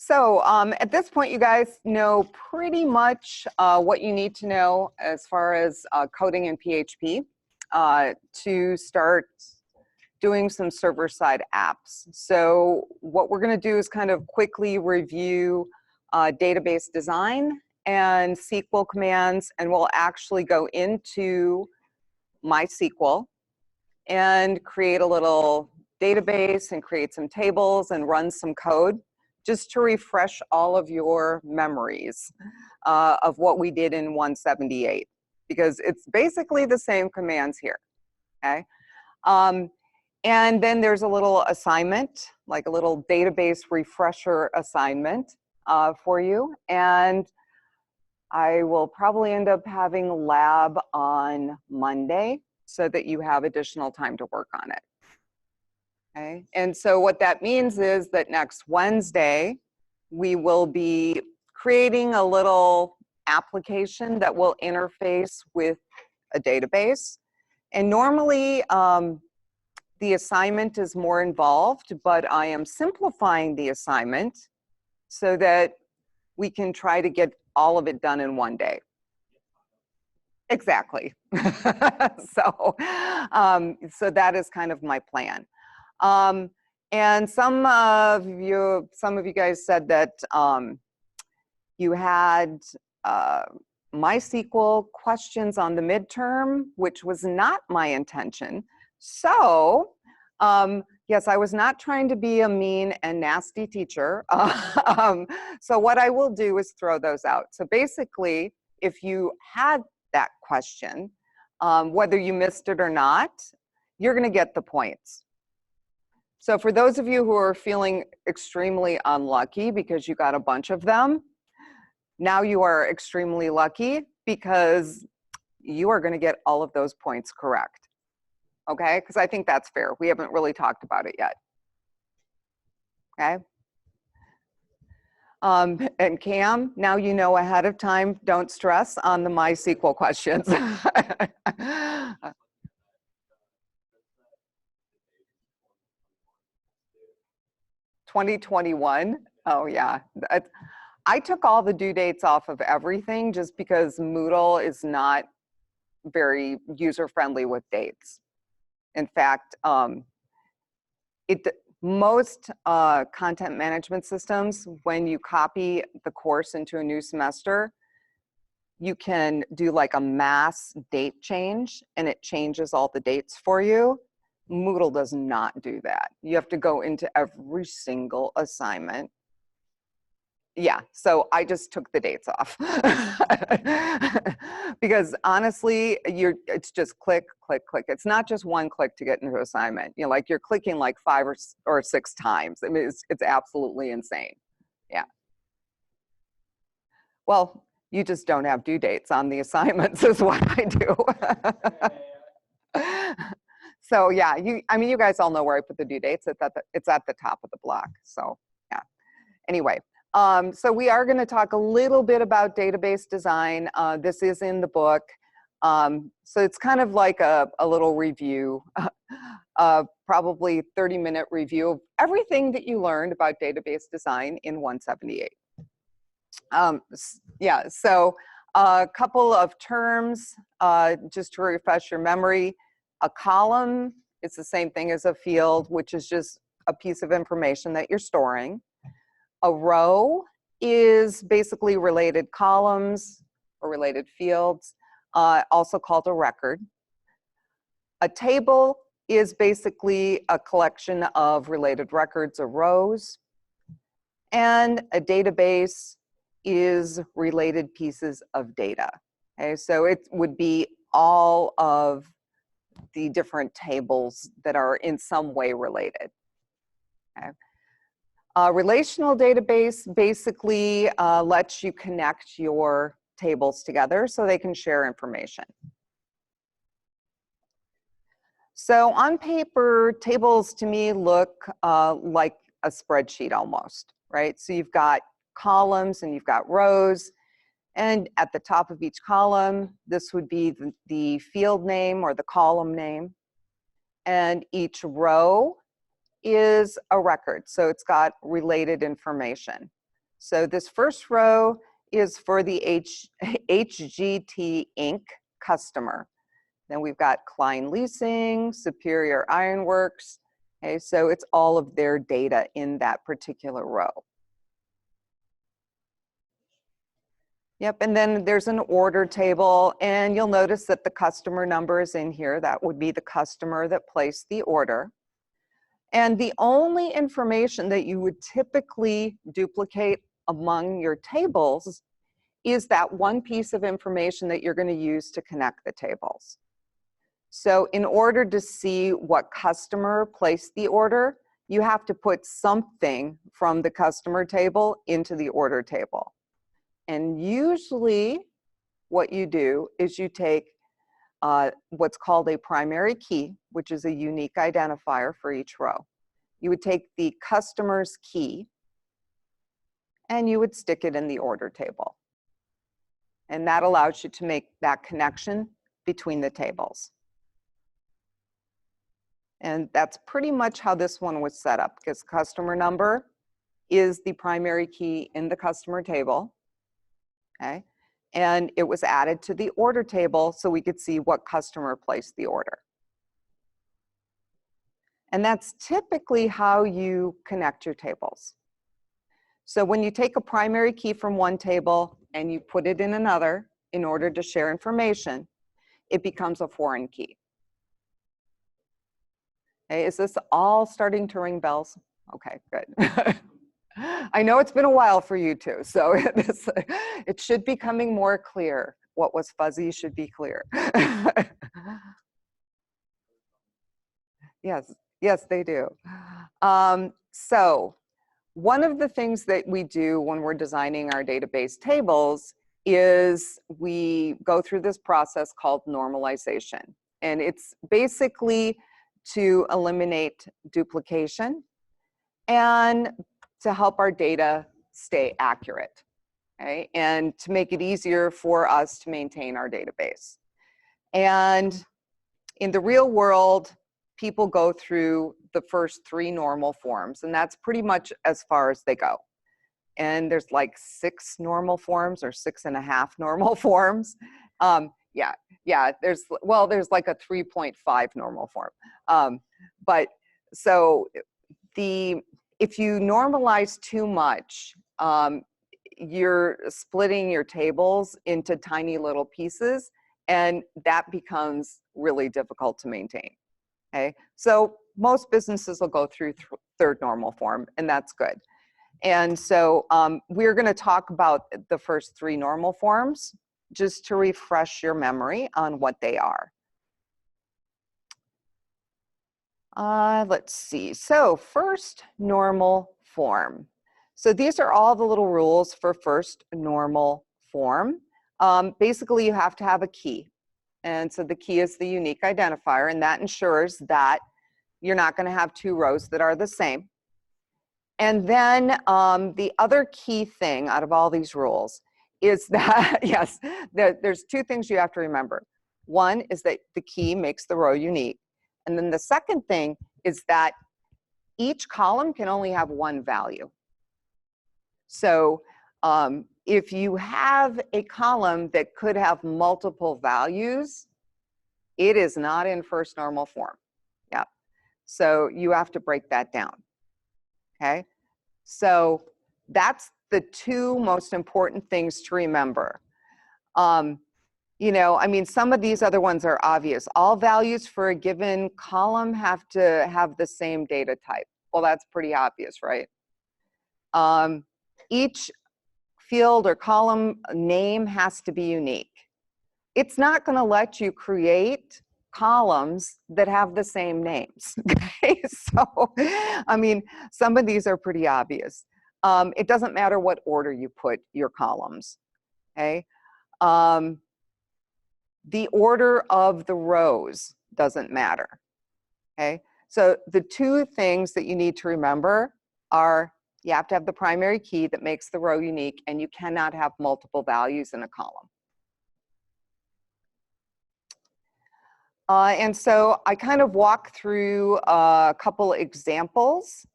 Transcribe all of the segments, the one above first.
So at this point, you guys know pretty much what you need to know as far as coding in PHP to start doing some server-side apps. So what we're going to do is kind of quickly review database design and SQL commands, and we'll actually go into MySQL and create a little database and create some tables and run some code just to refresh all of your memories of what we did in 178, because it's basically the same commands here, okay? And then there's a little assignment, like a little database refresher assignment for you. And I will probably end up having lab on Monday so that you have additional time to work on it. Okay. And so what that means is that next Wednesday, we will be creating a little application that will interface with a database. And normally, the assignment is more involved, but I am simplifying the assignment so that we can try to get all of it done in one day. Exactly. So that is kind of my plan. And some of you guys said that you had MySQL questions on the midterm, which was not my intention. So yes, I was not trying to be a mean and nasty teacher. So what I will do is throw those out. So basically, if you had that question, whether you missed it or not, you're going to get the points. So for those of you who are feeling extremely unlucky because you got a bunch of them, now you are extremely lucky because you are going to get all of those points correct. Okay? Because I think that's fair. We haven't really talked about it yet. Okay? And Cam, now you know ahead of time, don't stress on the MySQL questions. 2021? Oh yeah. I took all the due dates off of everything just because Moodle is not very user-friendly with dates. In fact, most content management systems, when you copy the course into a new semester, you can do like a mass date change and it changes all the dates for you. Moodle does not do that. You have to go into every single assignment. Yeah, so I just took the dates off. Because honestly, it's just click, click, click. It's not just one click to get into an assignment. You know, like you're clicking like 5 or 6 times. I mean, it's absolutely insane. Yeah. Well, you just don't have due dates on the assignments is what I do. So yeah, I mean, you guys all know where I put the due dates. It's at the top of the block. So yeah. Anyway. So we are going to talk a little bit about database design. This is in the book. So it's kind of like a little review, probably 30-minute review of everything that you learned about database design in 178. Yeah, so a couple of terms just to refresh your memory. A column is the same thing as a field, which is just a piece of information that you're storing. A row is basically related columns or related fields, also called a record. A table is basically a collection of related records or rows. And a database is related pieces of data. Okay, so it would be all of the different tables that are in some way related. Okay. Relational database basically lets you connect your tables together so they can share information. So on paper, tables to me look like a spreadsheet almost, right? So you've got columns and you've got rows, and at the top of each column, this would be the field name or the column name, and each row is a record, so it's got related information. So this first row is for the HGT Inc. customer. Then we've got Klein Leasing, Superior Ironworks. Okay, so it's all of their data in that particular row. Yep, and then there's an order table, and you'll notice that the customer number is in here. That would be the customer that placed the order. And the only information that you would typically duplicate among your tables is that one piece of information that you're going to use to connect the tables. So in order to see what customer placed the order, you have to put something from the customer table into the order table. And usually what you do is you take what's called a primary key, which is a unique identifier for each row. You would take the customer's key and you would stick it in the order table. And that allows you to make that connection between the tables. And that's pretty much how this one was set up, because customer number is the primary key in the customer table. Okay, and it was added to the order table so we could see what customer placed the order. And that's typically how you connect your tables. So when you take a primary key from one table and you put it in another in order to share information, it becomes a foreign key. Okay, is this all starting to ring bells? Okay, good. I know it's been a while for you too, so it should be coming more clear. What was fuzzy should be clear. Yes, yes, they do. So one of the things that we do when we're designing our database tables is we go through this process called normalization. And it's basically to eliminate duplication and to help our data stay accurate, okay? And to make it easier for us to maintain our database. And in the real world, people go through the first 3 normal forms, and that's pretty much as far as they go. And there's like 6 normal forms or 6.5 normal forms. Yeah, there's like a 3.5 normal form. But so if you normalize too much, you're splitting your tables into tiny little pieces, and that becomes really difficult to maintain. Okay, so most businesses will go through 3rd normal form, and that's good. And so we're going to talk about the first 3 normal forms just to refresh your memory on what they are. Let's see. So first normal form. So these are all the little rules for first normal form. Basically, you have to have a key. And so the key is the unique identifier, and that ensures that you're not going to have 2 rows that are the same. And then the other key thing out of all these rules is that, yes, there's 2 things you have to remember. One is that the key makes the row unique. And then the second thing is that each column can only have 1 value. So if you have a column that could have multiple values, it is not in first normal form. Yeah. So you have to break that down. Okay. So that's the 2 most important things to remember. You know, I mean, some of these other ones are obvious. All values for a given column have to have the same data type. Well, that's pretty obvious, right? Each field or column name has to be unique. It's not going to let you create columns that have the same names. Okay? So, I mean, some of these are pretty obvious. It doesn't matter what order you put your columns. Okay? The order of the rows doesn't matter. Okay? So the 2 things that you need to remember are you have to have the primary key that makes the row unique, and you cannot have multiple values in a column. And so I kind of walk through a couple examples.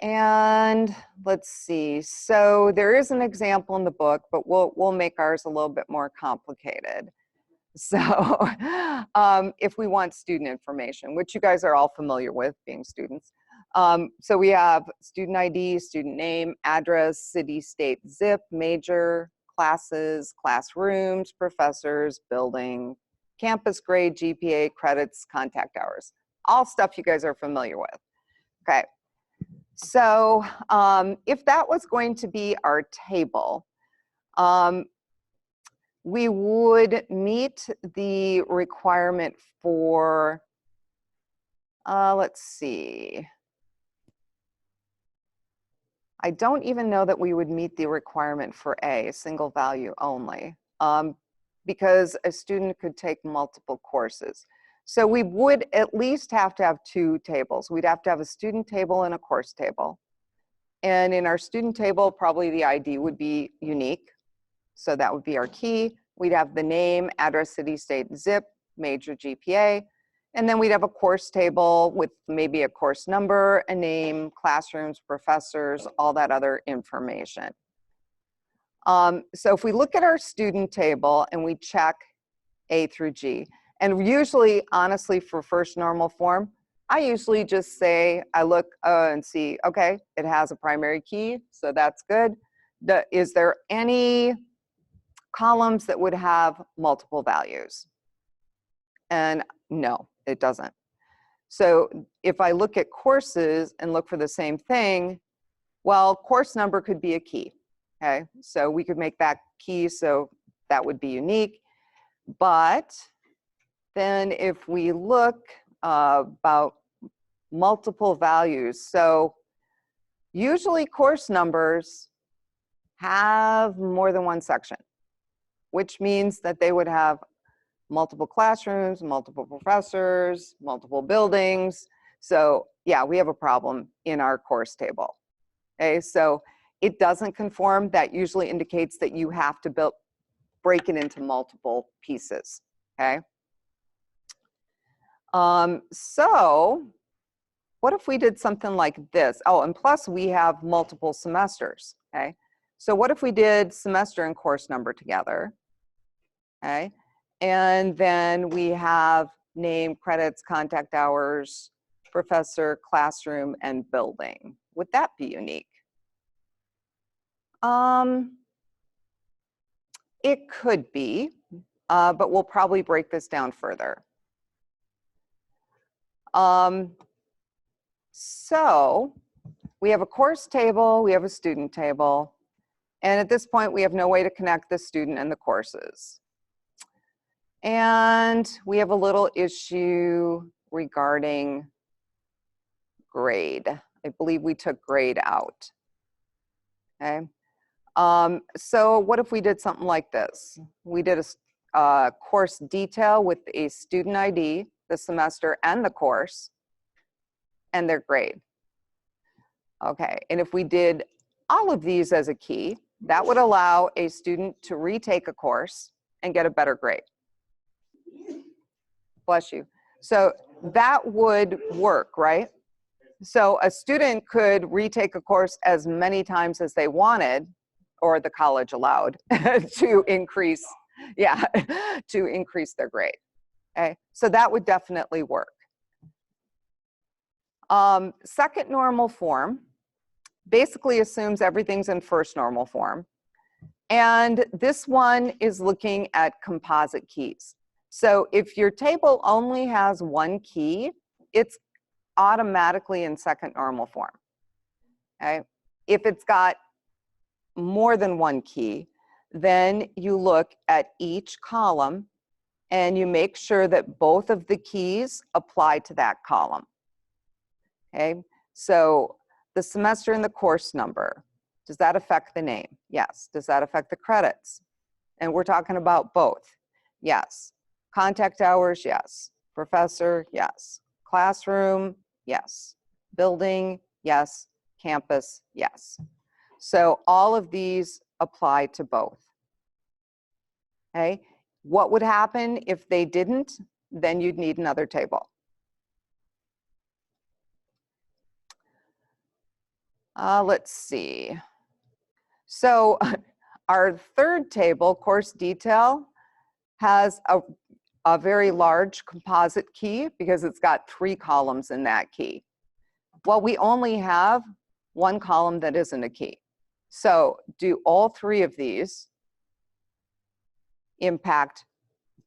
And let's see. So there is an example in the book, but we'll make ours a little bit more complicated. So if we want student information, which you guys are all familiar with being students. So we have student ID, student name, address, city, state, zip, major, classes, classrooms, professors, building, campus grade, GPA, credits, contact hours. All stuff you guys are familiar with. Okay. So if that was going to be our table, we would meet the requirement for, let's see. I don't even know that we would meet the requirement for a single value only, because a student could take multiple courses. So we would at least have to have two tables. We'd have to have a student table and a course table. And in our student table, probably the ID would be unique. So that would be our key. We'd have the name, address, city, state, zip, major, GPA. And then we'd have a course table with maybe a course number, a name, classrooms, professors, all that other information. So if we look at our student table and we check A through G, and usually, honestly, for first normal form, I usually just say, I look and see, okay, it has a primary key, so that's good. Is there any columns that would have multiple values? And no, it doesn't. So if I look at courses and look for the same thing, well, course number could be a key, okay? So we could make that key, so that would be unique. But then if we look about multiple values, so usually course numbers have more than one section, which means that they would have multiple classrooms, multiple professors, multiple buildings. So yeah, we have a problem in our course table. Okay, so it doesn't conform. That usually indicates that you have to break it into multiple pieces, okay? So what if we did something like this? Oh, and plus we have multiple semesters, okay? So what if we did semester and course number together, okay? And then we have name, credits, contact hours, professor, classroom, and building. Would that be unique? It could be, but we'll probably break this down further. So we have a course table, we have a student table, and at this point we have no way to connect the student and the courses. And we have a little issue regarding grade. I believe we took grade out, okay? So what if we did something like this? We did a course detail with a student ID, the semester, and the course, and their grade. Okay, and if we did all of these as a key, that would allow a student to retake a course and get a better grade. Bless you. So that would work, right? So a student could retake a course as many times as they wanted, or the college allowed, to increase, yeah, to increase their grade. Okay, so that would definitely work. Second normal form basically assumes everything's in first normal form. And this one is looking at composite keys. So if your table only has one key, it's automatically in second normal form. Okay? If it's got more than one key, then you look at each column and you make sure that both of the keys apply to that column. Okay? So the semester and the course number, does that affect the name? Yes. Does that affect the credits? And we're talking about both. Yes. Contact hours? Yes. Professor? Yes. Classroom? Yes. Building? Yes. Campus? Yes. So all of these apply to both. Okay? What would happen if they didn't? Then you'd need another table. Let's see. So our third table, course detail, has a very large composite key because it's got 3 columns in that key. Well, we only have 1 column that isn't a key. So do all 3 of these impact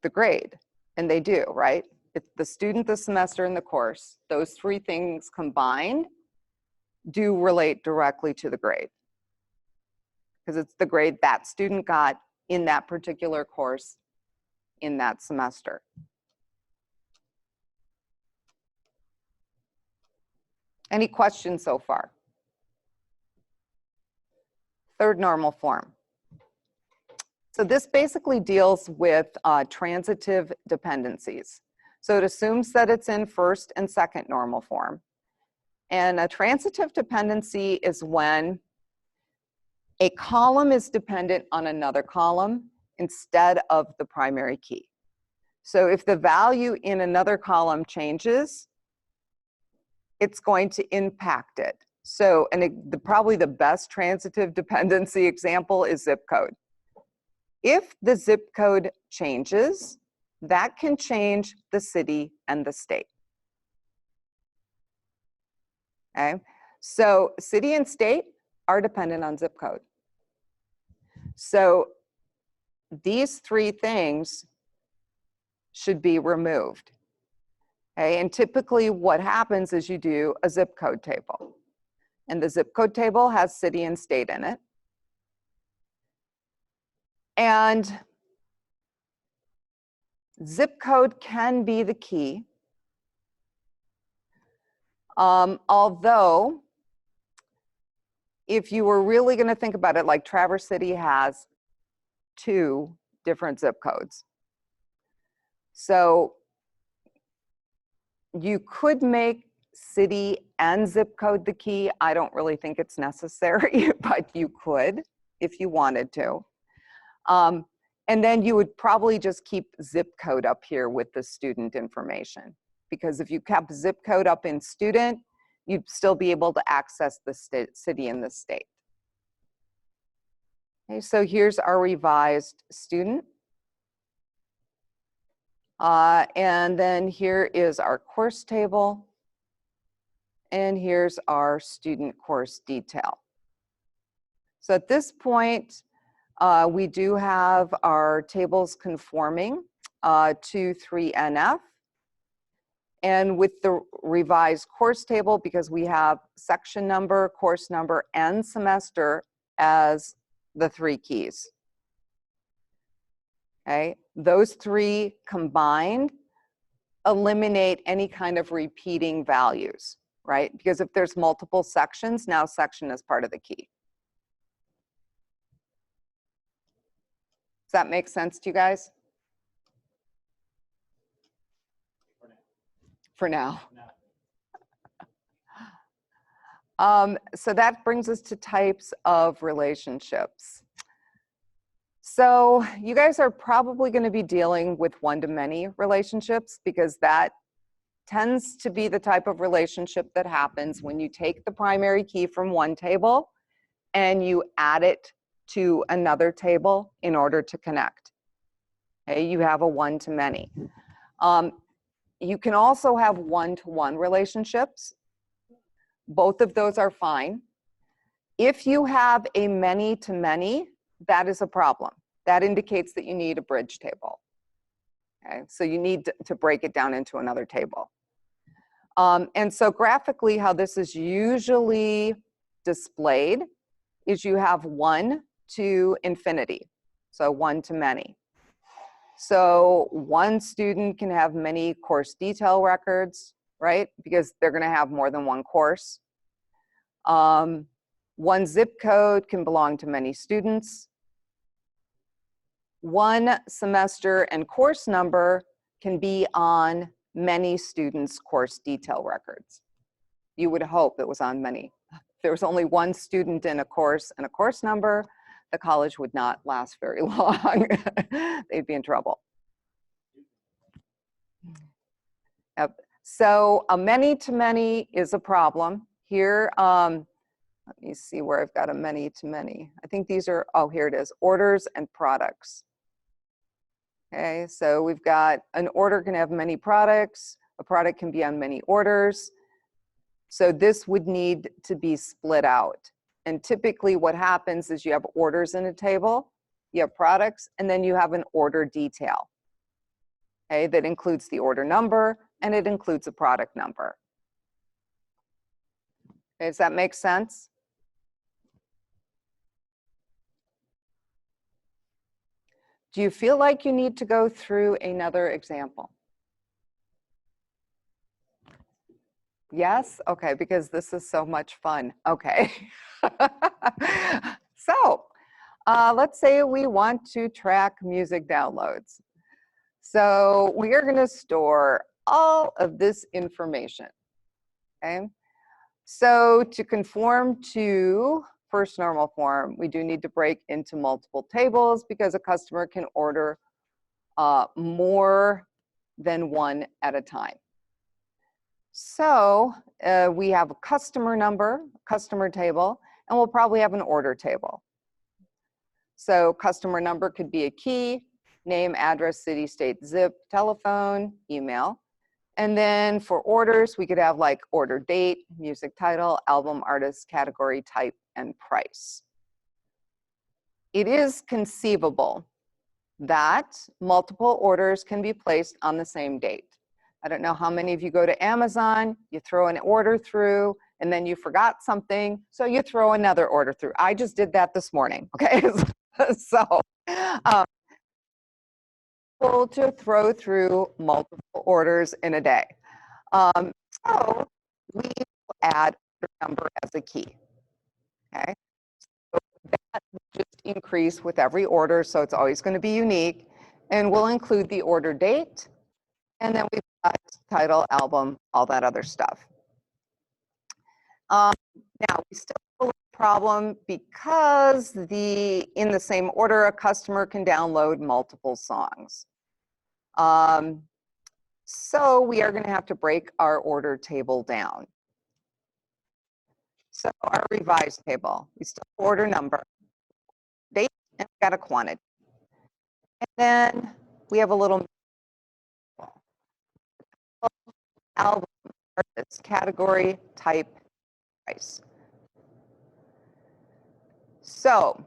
the grade? And they do, right? It's the student, the semester, and the course. Those 3 things combined do relate directly to the grade, because it's the grade that student got in that particular course in that semester. Any questions so far? Third normal form. So this basically deals with transitive dependencies. So it assumes that it's in first and second normal form. And a transitive dependency is when a column is dependent on another column instead of the primary key. So if the value in another column changes, it's going to impact it. So, and probably the best transitive dependency example is zip code. If the zip code changes, that can change the city and the state. Okay, so city and state are dependent on zip code. So these 3 things should be removed. Okay, and typically what happens is you do a zip code table. And the zip code table has city and state in it. And zip code can be the key. Although, if you were really going to think about it, like Traverse City has 2 different zip codes. So you could make city and zip code the key. I don't really think it's necessary, but you could if you wanted to. And then you would probably just keep zip code up here with the student information. Because if you kept zip code up in student, you'd still be able to access the city and the state. Okay, so here's our revised student. And then here is our course table. And here's our student course detail. So at this point, we do have our tables conforming to 3NF. And with the revised course table, because we have section number, course number, and semester as the 3 keys. Okay, those 3 combined eliminate any kind of repeating values, right? Because if there's multiple sections, now section is part of the key. Does that make sense to you guys? For now. So that brings us to types of relationships. So you guys are probably going to be dealing with one-to-many relationships, because that tends to be the type of relationship that happens when you take the primary key from one table and you add it to another table in order to connect. Okay, you have a one-to-many. You can also have one-to-one relationships. Both of those are fine. If you have a many-to-many, that is a problem. That indicates that you need a bridge table. Okay, so you need to break it down into another table. And so graphically, how this is usually displayed is you have 1 to infinity, so 1 to many. So one student can have many course detail records, right? Because they're going to have more than one course. One zip code can belong to many students. One semester and course number can be on many students' course detail records. You would hope it was on many. If there was only one student in a course and a course number, the college would not last very long. They'd be in trouble. Yep. So a many-to-many is a problem. Here, let's Let me see where I've got a many to many. I think these are, oh, here it is, orders and products. Okay, so we've got an order can have many products. A product can be on many orders. So this would need to be split out. And typically what happens is you have orders in a table, you have products, and then you have an order detail. Okay, that includes the order number and it includes a product number. Okay, does that make sense? Do you feel like you need to go through another example? Yes? Okay, because this is so much fun. Okay. So, let's say we want to track music downloads. So we are going to store all of this information. Okay. So to conform to first normal form, we do need to break into multiple tables because a customer can order more than one at a time. So we have a customer number, customer table, and we'll probably have an order table. So customer number could be a key, name, address, city, state, zip, telephone, email. And then for orders, we could have like order date, music title, album, artist, category, type, and price. It is conceivable that multiple orders can be placed on the same date. I don't know how many of you go to Amazon, you throw an order through, and then you forgot something, so you throw another order through. I just did that this morning, okay? So, to throw through multiple orders in a day. So we will add order number as a key, okay? So that will just increase with every order, so it's always going to be unique. And we'll include the order date, and then we've got title, album, all that other stuff. Now, we still have a problem because in the same order, a customer can download multiple songs. So we are going to have to break our order table down. So our revised table, we still have order number, date, and we've got a quantity. And then we have a little album, artist, category, type, price. So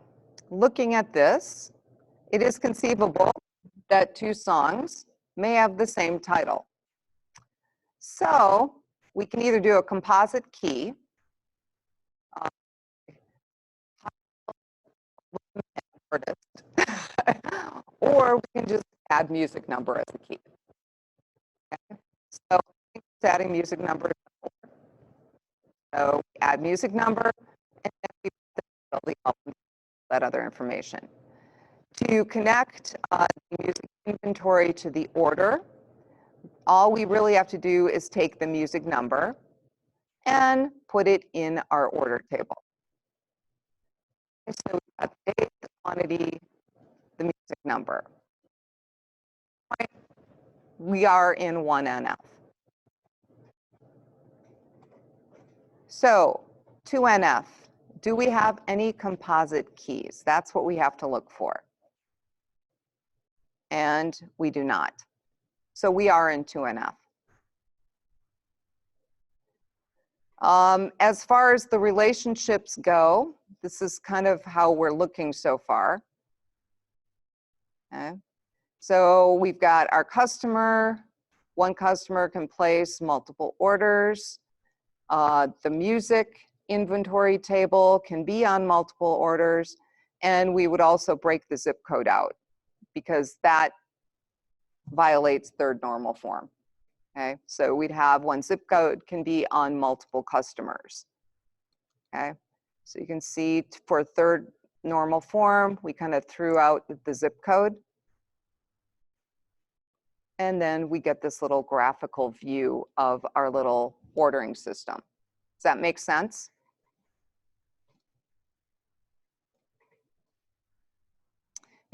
looking at this, it is conceivable that two songs may have the same title. So we can either do a composite key, or we can just add music number as a key. Okay? So adding music number. So we add music number, and then we fill the album, that other information. To connect the music inventory to the order, all we really have to do is take the music number and put it in our order table. So we've got the date, the quantity, the music number. Right. We are in 1NF. So 2NF, do we have any composite keys? That's what we have to look for. And we do not. So we are in 2NF. As far as the relationships go, this is kind of how we're looking so far. Okay. So we've got our customer. One customer can place multiple orders. The music inventory table can be on multiple orders. And we would also break the zip code out because that violates third normal form. Okay, so we'd have one zip code can be on multiple customers. Okay, so you can see for third normal form, we kind of threw out the zip code. And then we get this little graphical view of our little ordering system. Does that make sense?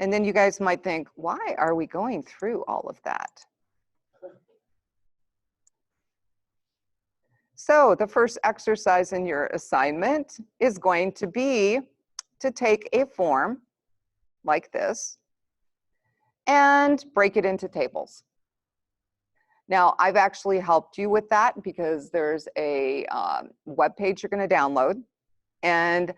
And then you guys might think, why are we going through all of that? So the first exercise in your assignment is going to be to take a form like this and break it into tables. Now, I've actually helped you with that because there's a web page you're going to download, and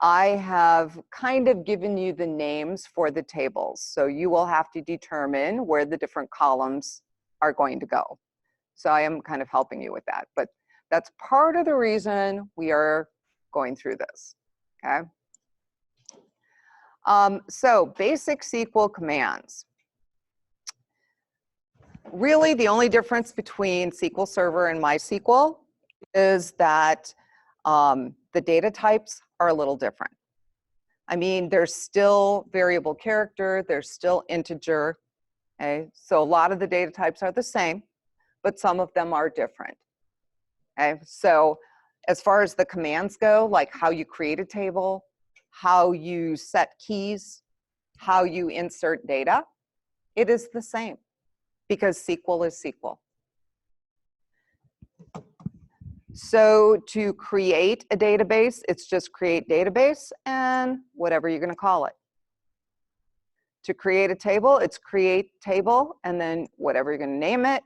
I have kind of given you the names for the tables. So you will have to determine where the different columns are going to go. So I am kind of helping you with that, but that's part of the reason we are going through this, okay? So basic SQL commands. Really, the only difference between SQL Server and MySQL is that the data types are a little different. I mean, there's still variable character, there's still integer, okay? So a lot of the data types are the same, but some of them are different, okay? So as far as the commands go, like how you create a table, how you set keys, how you insert data, it is the same because SQL is SQL. So to create a database, it's just create database and whatever you're going to call it. To create a table, it's create table and then whatever you're going to name it.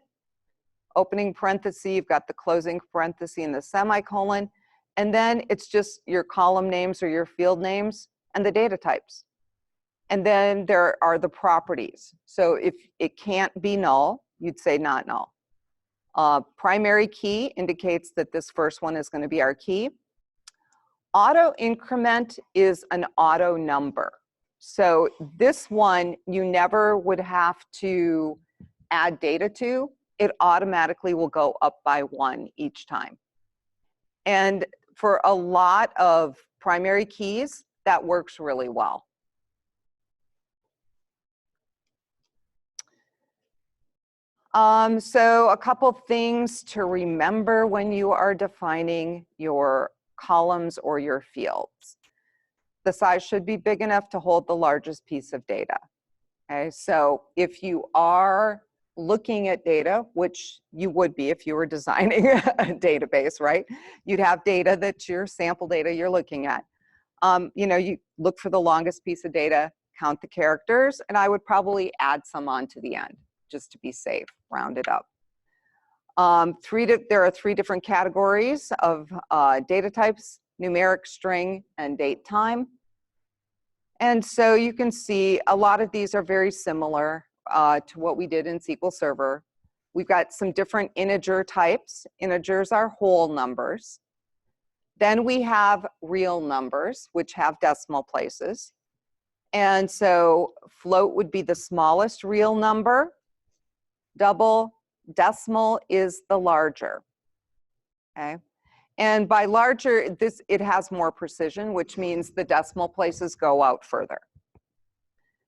Opening parenthesis, you've got the closing parenthesis and the semicolon. And then it's just your column names or your field names and the data types. And then there are the properties. So if it can't be null, you'd say not null. Primary key indicates that this first one is going to be our key. Auto increment is an auto number. So this one you never would have to add data to. It automatically will go up by 1 each time. And for a lot of primary keys, that works really well. So a couple things to remember when you are defining your columns or your fields. The size should be big enough to hold the largest piece of data. Okay, so if you are looking at data, which you would be if you were designing a database, right? You'd have data that's your sample data you're looking at. You know, you look for the longest piece of data, count the characters, and I would probably add some on to the end, just to be safe, round it up. There are 3 different categories of data types: numeric, string, and date time. And so you can see a lot of these are very similar to what we did in SQL Server. We've got some different integer types. Integers are whole numbers. Then we have real numbers, which have decimal places. And so float would be the smallest real number. Double decimal is the larger, okay? And by larger, it has more precision, which means the decimal places go out further.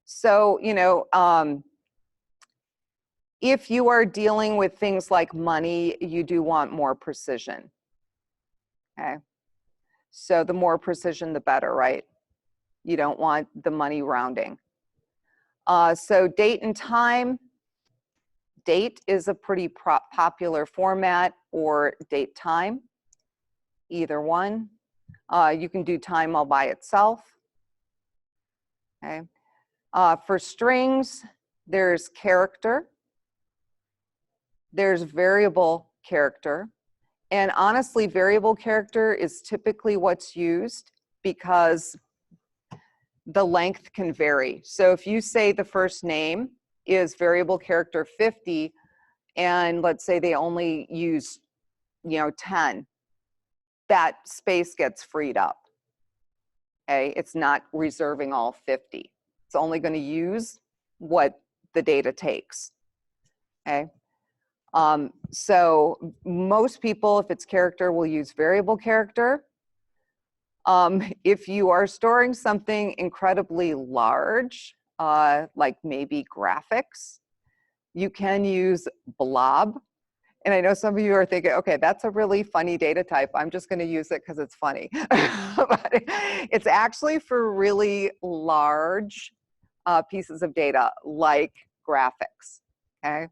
So, you know, if you are dealing with things like money, you do want more precision, okay? So the more precision, the better, right? You don't want the money rounding. So date and time. Date is a pretty popular format, or date time, either one. You can do time all by itself. Okay. For strings, there's character, there's variable character, and honestly, variable character is typically what's used because the length can vary. So if you say the first name is variable character 50, and let's say they only use, you know, 10, that space gets freed up. Okay, it's not reserving all 50. It's only going to use what the data takes. Okay, so most people, if it's character, will use variable character. If you are storing something incredibly large, like maybe graphics, you can use blob. And I know some of you are thinking, okay, that's a really funny data type. I'm just going to use it because it's funny. But it's actually for really large pieces of data, like graphics, okay?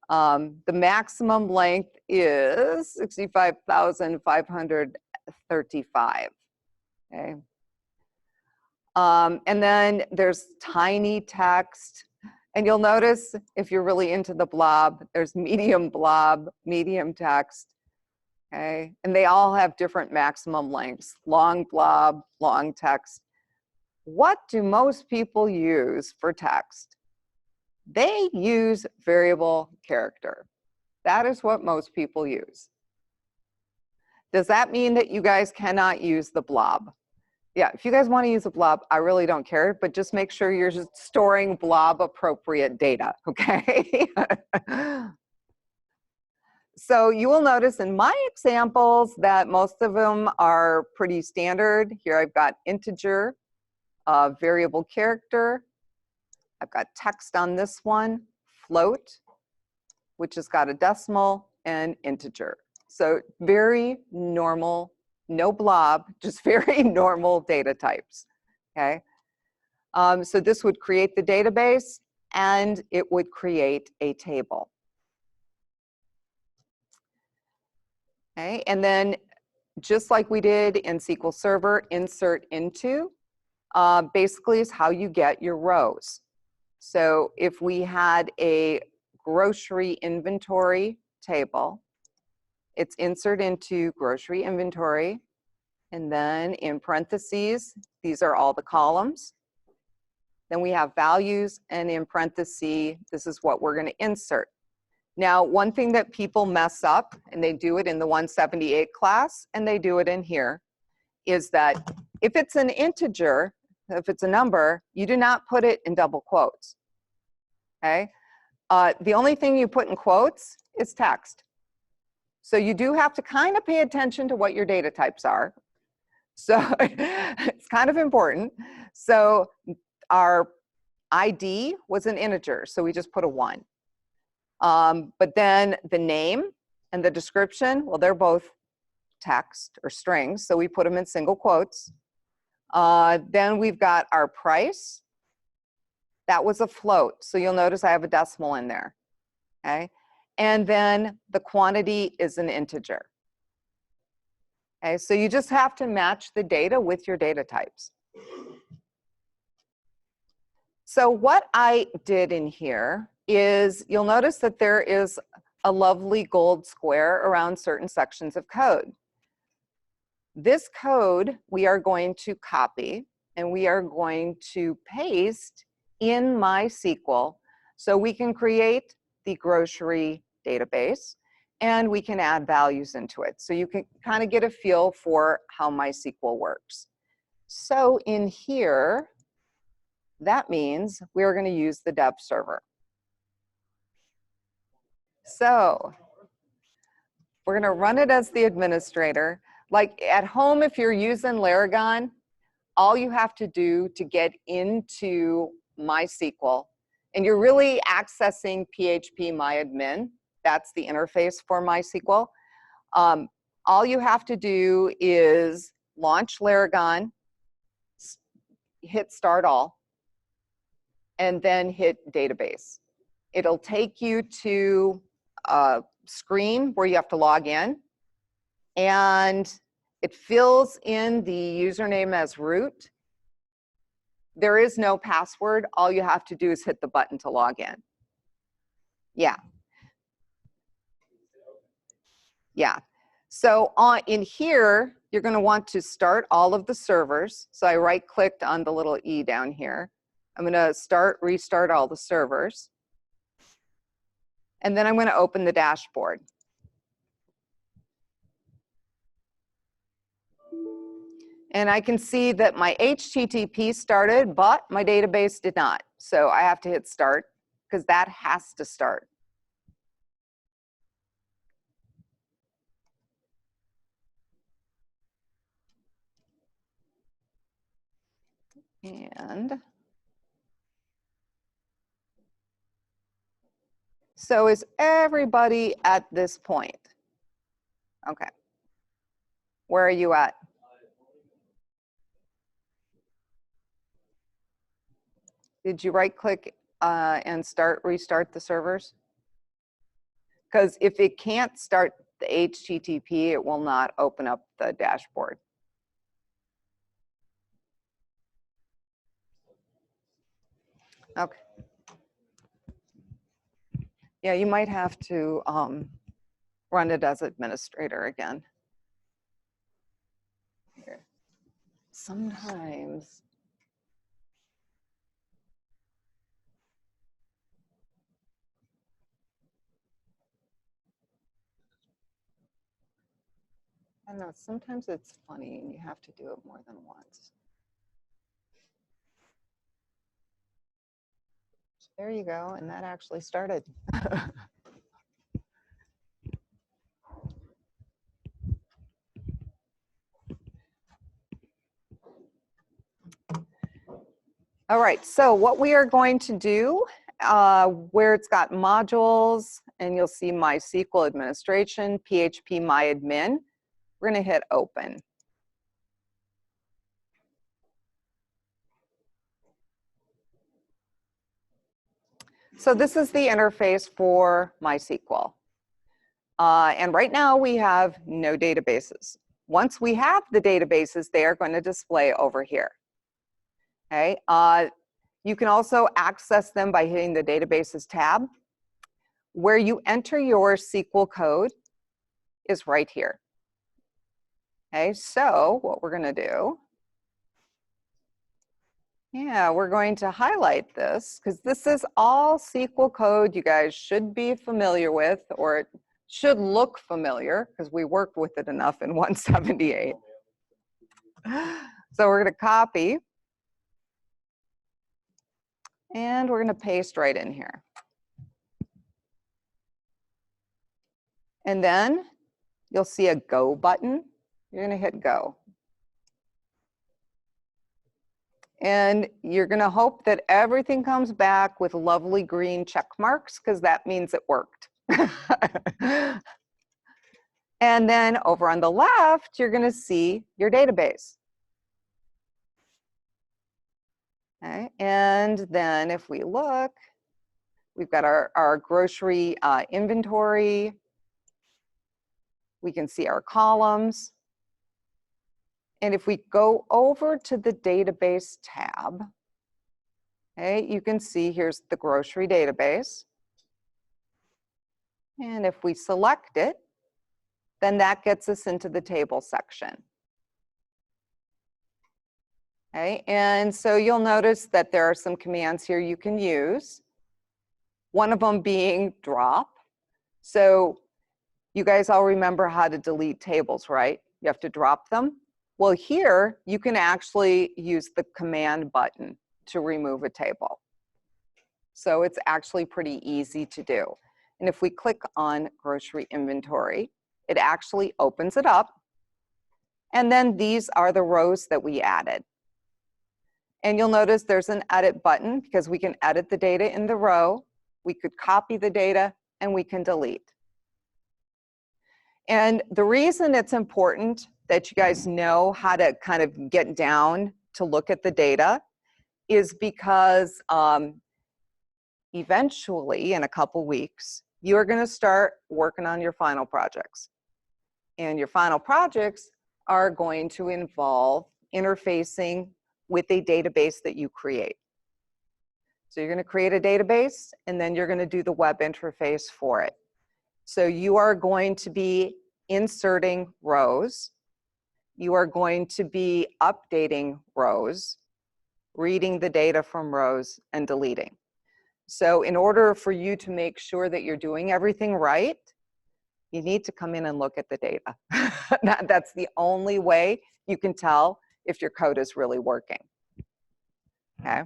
The maximum length is 65,535. Okay. And then there's tiny text. And you'll notice if you're really into the blob, there's medium blob, medium text. Okay. And they all have different maximum lengths, long blob, long text. What do most people use for text? They use variable character. That is what most people use. Does that mean that you guys cannot use the blob? Yeah, if you guys want to use a blob, I really don't care, but just make sure you're just storing blob appropriate data, okay? So you will notice in my examples that most of them are pretty standard. Here I've got integer, variable character. I've got text on this one, float, which has got a decimal, and integer. So very normal, no blob, just very normal data types, okay? So this would create the database, and it would create a table. Okay, and then just like we did in SQL Server, insert into, basically is how you get your rows. So if we had a grocery inventory table, it's insert into grocery inventory, and then in parentheses, these are all the columns. Then we have values, and in parentheses, this is what we're going to insert. Now, one thing that people mess up, and they do it in the 178 class, and they do it in here, is that if it's an integer, if it's a number, you do not put it in double quotes, okay? The only thing you put in quotes is text. So you do have to kind of pay attention to what your data types are. So it's kind of important. So our ID was an integer, so we just put a 1. But then the name and the description, well, they're both text or strings, so we put them in single quotes. Then we've got our price. That was a float, so you'll notice I have a decimal in there, okay? And then the quantity is an integer. Okay, so you just have to match the data with your data types. So what I did in here is you'll notice that there is a lovely gold square around certain sections of code. This code we are going to copy and we are going to paste in MySQL so we can create the grocery database and we can add values into it. So you can kind of get a feel for how MySQL works. So in here, that means we're going to use the dev server. So we're going to run it as the administrator. Like at home, if you're using Laragon, all you have to do to get into MySQL, and you're really accessing phpMyAdmin, that's the interface for MySQL. All you have to do is launch Laragon, hit start all, and then hit database. It'll take you to a screen where you have to log in, and it fills in the username as root. There is no password. All you have to do is hit the button to log in. Yeah. Yeah. So in here, you're going to want to start all of the servers. So I right-clicked on the little E down here. I'm going to restart all the servers. And then I'm going to open the dashboard. And I can see that my HTTP started, but my database did not. So I have to hit start because that has to start. And so is everybody at this point? Okay. Where are you at? Did you right click and restart the servers? because if it can't start the HTTP, it will not open up the dashboard. Okay. Yeah, you might have to run it as administrator again. Here. Sometimes. I don't know, sometimes it's funny and you have to do it more than once. There you go, and that actually started. All right, so what we are going to do, where it's got modules, and you'll see MySQL administration, PHP MyAdmin, we're going to hit open. So this is the interface for MySQL. And right now we have no databases. Once we have the databases, they are going to display over here. Okay. You can also access them by hitting the Databases tab. Where you enter your SQL code is right here. Okay, so what we're going to do, we're going to highlight this because this is all SQL code you guys should be familiar with, or it should look familiar because we worked with it enough in 178. So we're going to copy. And we're going to paste right in here. And then you'll see a go button. You're going to hit go. And you're going to hope that everything comes back with lovely green check marks because that means it worked. And then over on the left, you're going to see your database. Okay. And then if we look, we've got our grocery inventory. We can see our columns. And if we go over to the database tab, okay, you can see here's the grocery database. And if we select it, then that gets us into the table section. Okay, and so you'll notice that there are some commands here you can use. One of them being drop. So you guys all remember how to delete tables, right? You have to drop them. Well, here you can actually use the command button to remove a table. So it's actually pretty easy to do. And if we click on grocery inventory, it actually opens it up. And then these are the rows that we added. And you'll notice there's an edit button because we can edit the data in the row. We could copy the data and we can delete. And the reason it's important that you guys know how to kind of get down to look at the data is because eventually, in a couple weeks, you're going to start working on your final projects. And your final projects are going to involve interfacing with a database that you create. So you're going to create a database, and then you're going to do the web interface for it. So you are going to be inserting rows. You are going to be updating rows, reading the data from rows, and deleting. So in order for you to make sure that you're doing everything right, you need to come in and look at the data. That's the only way you can tell if your code is really working. Okay.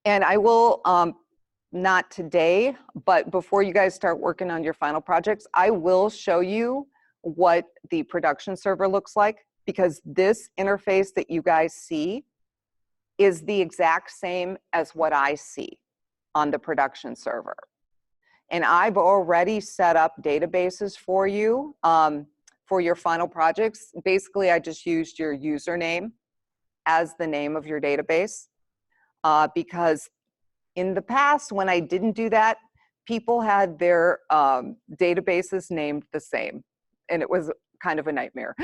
And I will, not today, but before you guys start working on your final projects, I will show you what the production server looks like, because this interface that you guys see is the exact same as what I see on the production server. And I've already set up databases for you for your final projects. Basically, I just used your username as the name of your database because in the past, when I didn't do that, people had their databases named the same, and it was kind of a nightmare.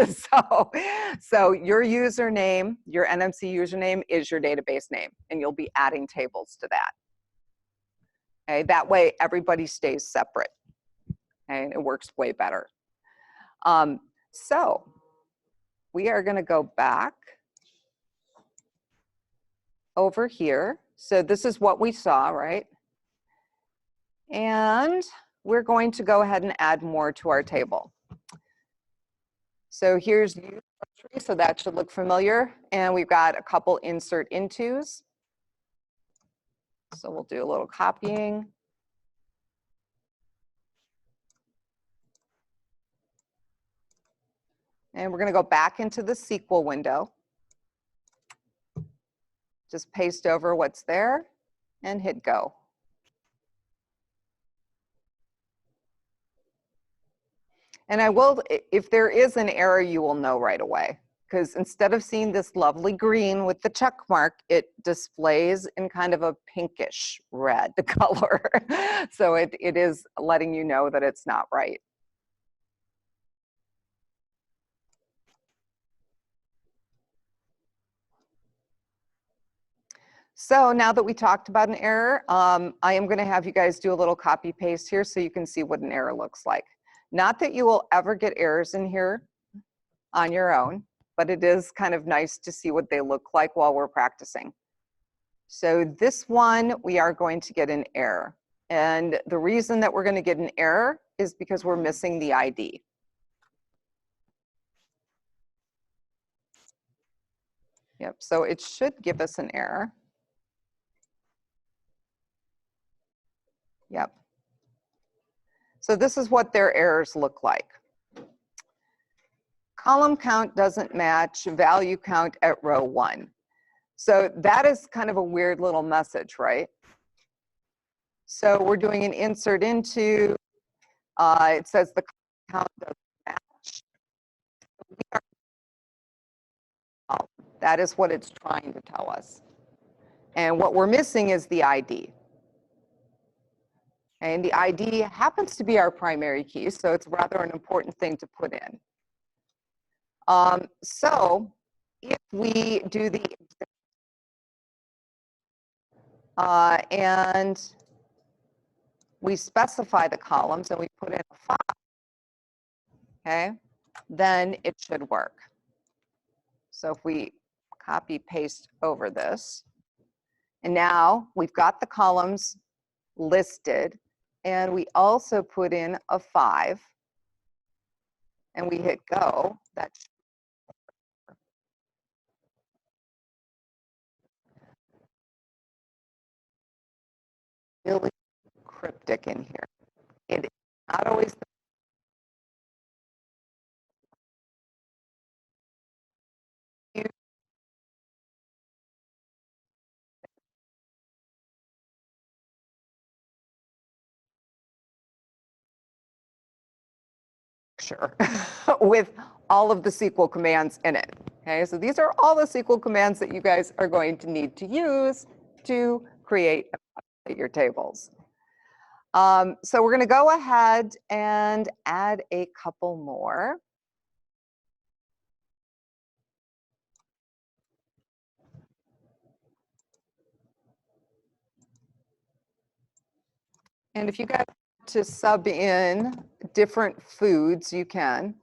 So your username, your NMC username is your database name, and you'll be adding tables to that. Okay, that way everybody stays separate, okay, and it works way better. So we are going to go back over here. So this is what we saw, right? And we're going to go ahead and add more to our table. So here's the tree, so that should look familiar. And we've got a couple insert intos. So we'll do a little copying. And we're going to go back into the SQL window. Just paste over what's there and hit go. And I will, if there is an error, you will know right away. Because instead of seeing this lovely green with the check mark, it displays in kind of a pinkish red color. So it is letting you know that it's not right. So now that we talked about an error, I am going to have you guys do a little copy paste here so you can see what an error looks like. Not that you will ever get errors in here on your own, but it is kind of nice to see what they look like while we're practicing. So this one, we are going to get an error. And the reason that we're going to get an error is because we're missing the ID. Yep, so it should give us an error. Yep. So this is what their errors look like. Column count doesn't match value count at row 1. So that is kind of a weird little message, right? So we're doing an insert into, it says the count doesn't match. That is what it's trying to tell us. And what we're missing is the ID. And the ID happens to be our primary key, so it's rather an important thing to put in. So if we do the and we specify the columns and we put in a 5, okay, then it should work. So if we copy paste over this, and now we've got the columns listed, and we also put in a 5, and we hit go, that really cryptic in here. It is not always the picture with all of the SQL commands in it. Okay, so these are all the SQL commands that you guys are going to need to use to create your tables. So we're going to go ahead and add a couple more. And if you guys want to sub in different foods, you can.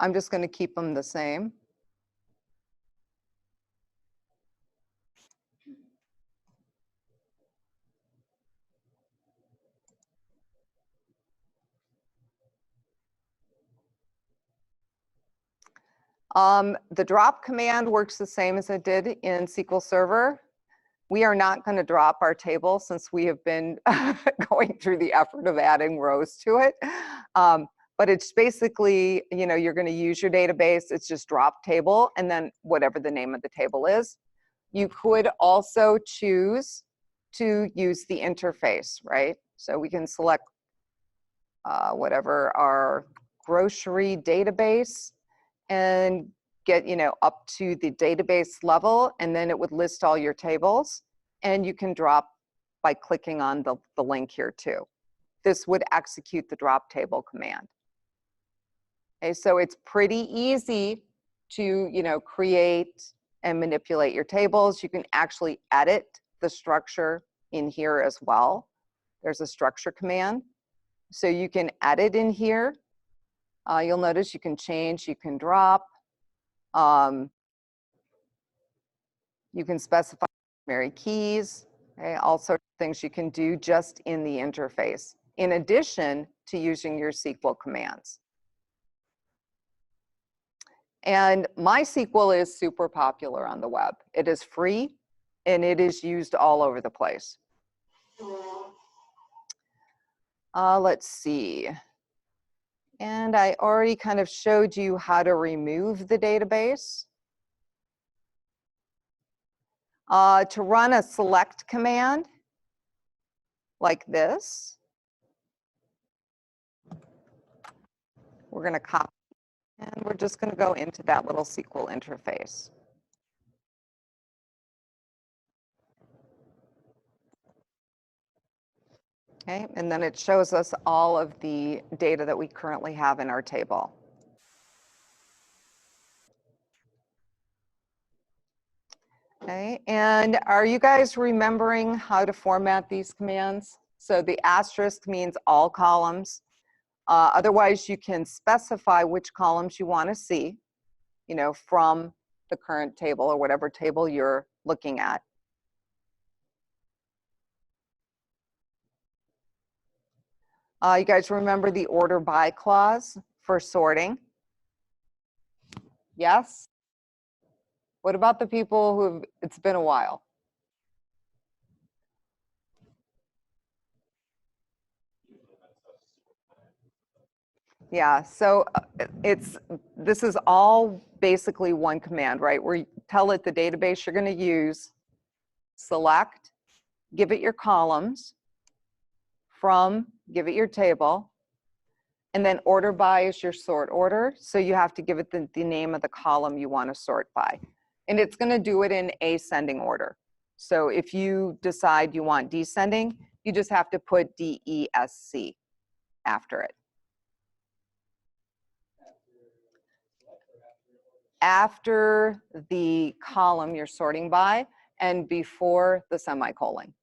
I'm just going to keep them the same. The drop command works the same as it did in SQL Server. We are not going to drop our table since we have been going through the effort of adding rows to it. But it's basically, you know, you're going to use your database. It's just drop table and then whatever the name of the table is. You could also choose to use the interface, right? So we can select whatever our grocery database and get, up to the database level, and then it would list all your tables, and you can drop by clicking on the link here too. This would execute the drop table command. Okay, so it's pretty easy to, create and manipulate your tables. You can actually edit the structure in here as well. There's a structure command. So you can edit in here. You'll notice you can change, you can drop. You can specify primary keys, okay, all sorts of things you can do just in the interface, in addition to using your SQL commands. And MySQL is super popular on the web. It is free, and it is used all over the place. Let's see. And I already kind of showed you how to remove the database. To run a select command like this, we're going to copy, and we're just going to go into that little SQL interface. Okay, and then it shows us all of the data that we currently have in our table. Okay, and are you guys remembering how to format these commands? So the asterisk means all columns. Otherwise, you can specify which columns you want to see, from the current table or whatever table you're looking at. You guys remember the order by clause for sorting? Yes? What about the people who it's been a while? Yeah, so this is all basically one command, right? Where you tell it the database you're going to use, select, give it your columns, from, give it your table, and then order by is your sort order. So you have to give it the name of the column you want to sort by. And it's going to do it in ascending order. So if you decide you want descending, you just have to put DESC after it. After the column you're sorting by and before the semicolon.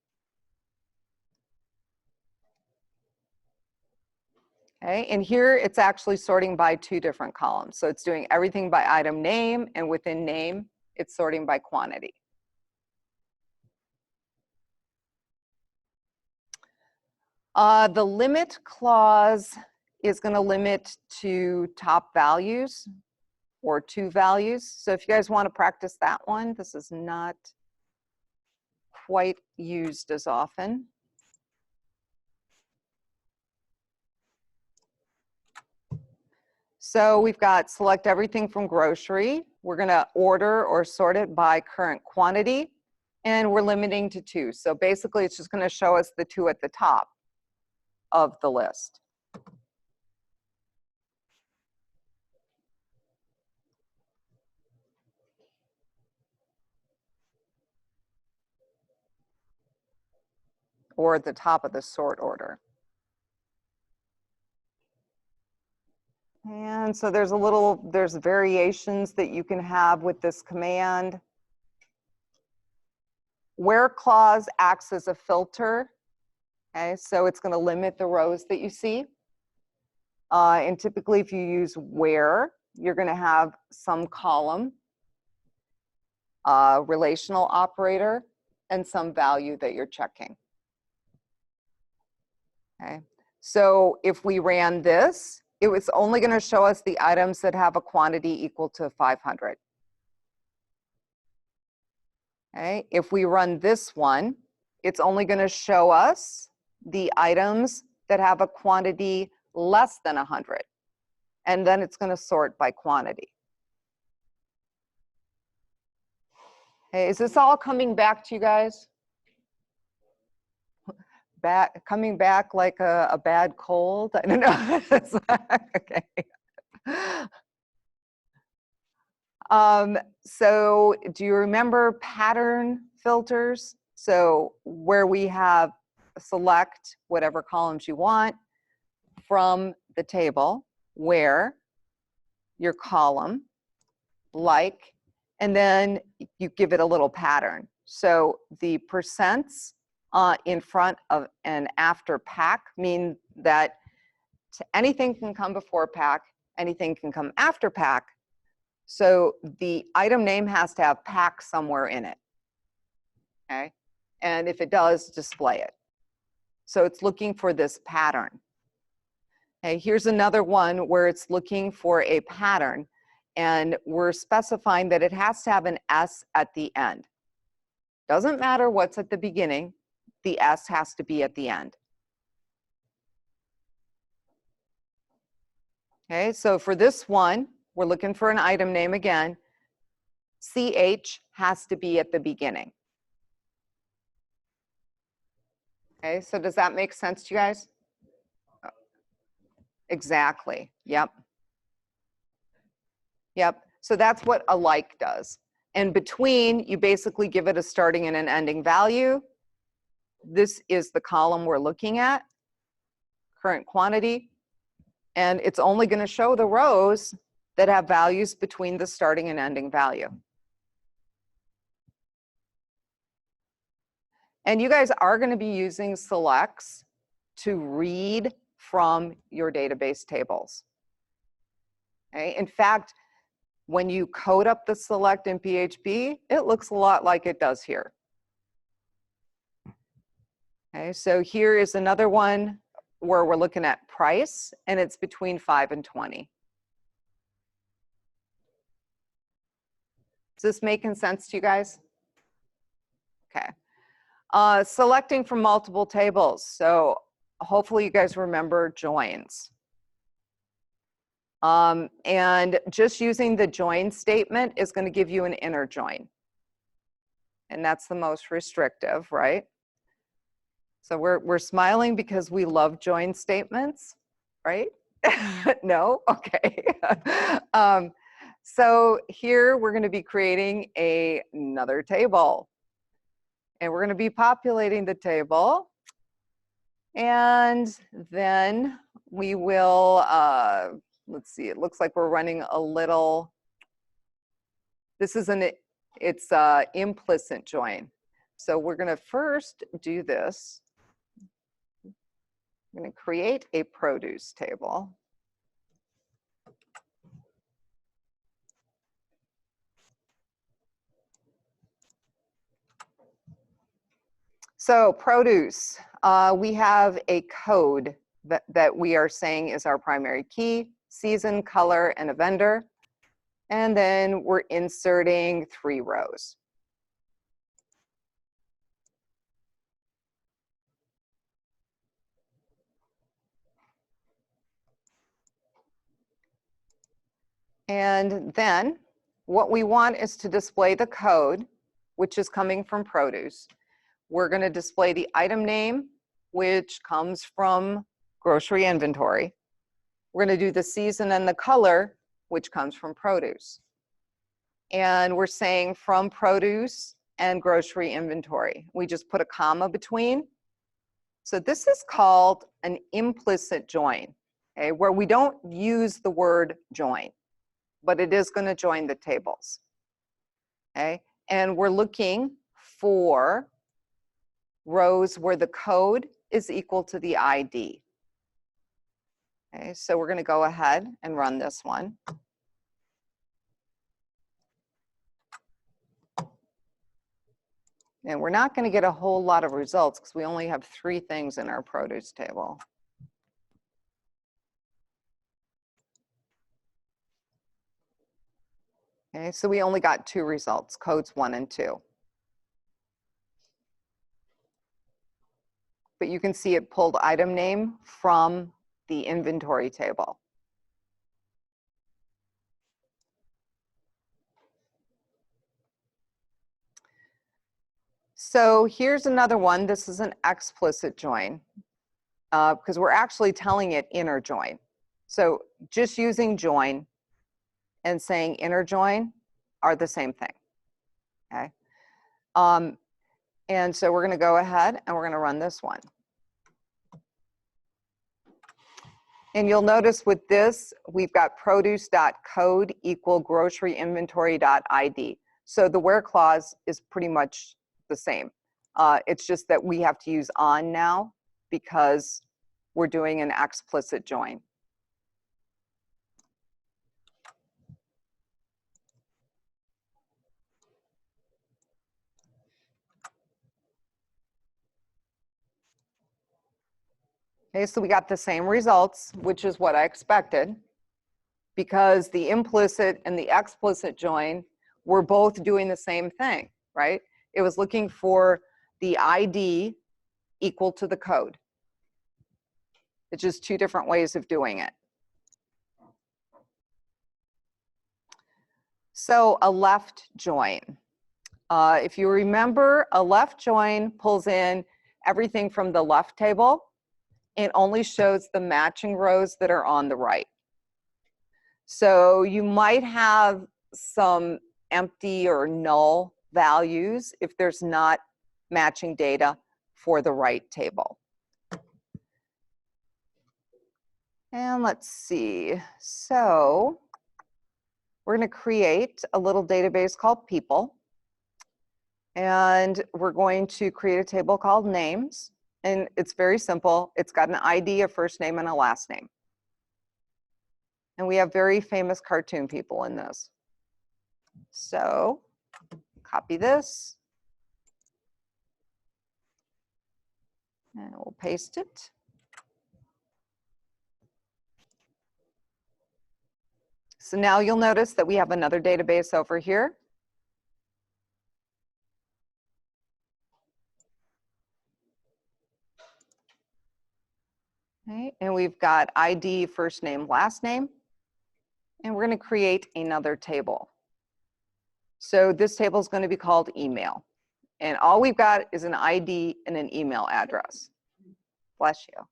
Okay, and here it's actually sorting by two different columns. So it's doing everything by item name, and within name, it's sorting by quantity. The limit clause is going to limit to top values or two values. So if you guys want to practice that one, this is not quite used as often. So we've got select everything from grocery. We're going to order or sort it by current quantity, and we're limiting to two. So basically, it's just going to show us the two at the top of the list. Or at the top of the sort order. And so there's variations that you can have with this command. Where clause acts as a filter. Okay, so it's going to limit the rows that you see. And typically if you use where, you're going to have some column, relational operator, and some value that you're checking. Okay, so if we ran this, it was only going to show us the items that have a quantity equal to 500. Okay, if we run this one, it's only going to show us the items that have a quantity less than 100. And then it's going to sort by quantity. Hey, is this all coming back to you guys? Coming back like a bad cold? I don't know. Okay. So do you remember pattern filters? So where we have select whatever columns you want from the table, where your column, like, and then you give it a little pattern. So the percents in front of and after pack mean that anything can come before pack, anything can come after pack. So the item name has to have pack somewhere in it, okay? And if it does, display it. So it's looking for this pattern. Okay, here's another one where it's looking for a pattern, and we're specifying that it has to have an S at the end. Doesn't matter what's at the beginning, the S has to be at the end. Okay, so for this one, we're looking for an item name again. CH has to be at the beginning. Okay, so does that make sense to you guys? Exactly, yep. Yep, so that's what a like does. And between, you basically give it a starting and an ending value. This is the column we're looking at, current quantity. And it's only going to show the rows that have values between the starting and ending value. And you guys are going to be using selects to read from your database tables. Okay? In fact, when you code up the select in PHP, it looks a lot like it does here. Okay, so here is another one where we're looking at price, and it's between 5 and 20. Is this making sense to you guys? Okay. Selecting from multiple tables. So hopefully you guys remember joins. And just using the join statement is going to give you an inner join. And that's the most restrictive, right? So we're smiling because we love join statements, right? No? Okay. So here we're going to be creating another table. And we're going to be populating the table. And then we will, let's see, it looks like we're running a little, this is it's implicit join. So we're going to first do this. I'm going to create a produce table. So produce, we have a code that we are saying is our primary key, season, color, and a vendor. And then we're inserting 3 rows. And then what we want is to display the code, which is coming from produce. We're going to display the item name, which comes from grocery inventory. We're going to do the season and the color, which comes from produce. And we're saying from produce and grocery inventory. We just put a comma between. So this is called an implicit join, okay, where we don't use the word join, but it is going to join the tables. Okay, and we're looking for rows where the code is equal to the ID. Okay, so we're going to go ahead and run this one. And we're not going to get a whole lot of results because we only have 3 things in our produce table. Okay, so we only got 2 results, codes 1 and 2. But you can see it pulled item name from the inventory table. So here's another one. This is an explicit join because we're actually telling it inner join. So just using join and saying inner join are the same thing, okay? And so we're going to go ahead and we're going to run this one. And you'll notice with this, we've got produce.code equal grocery inventory.id. So the where clause is pretty much the same. It's just that we have to use on now because we're doing an explicit join. Okay, so we got the same results, which is what I expected, because the implicit and the explicit join were both doing the same thing, right? It was looking for the ID equal to the code. It's just two different ways of doing it. So a left join. If you remember, a left join pulls in everything from the left table. It only shows the matching rows that are on the right. So you might have some empty or null values if there's not matching data for the right table. And let's see. So we're going to create a little database called people. And we're going to create a table called names. And it's very simple. It's got an ID, a first name, and a last name. And we have very famous cartoon people in this. So copy this. And we'll paste it. So now you'll notice that we have another database over here. Okay, and we've got ID, first name, last name. And we're going to create another table. So this table is going to be called email. And all we've got is an ID and an email address. Bless you.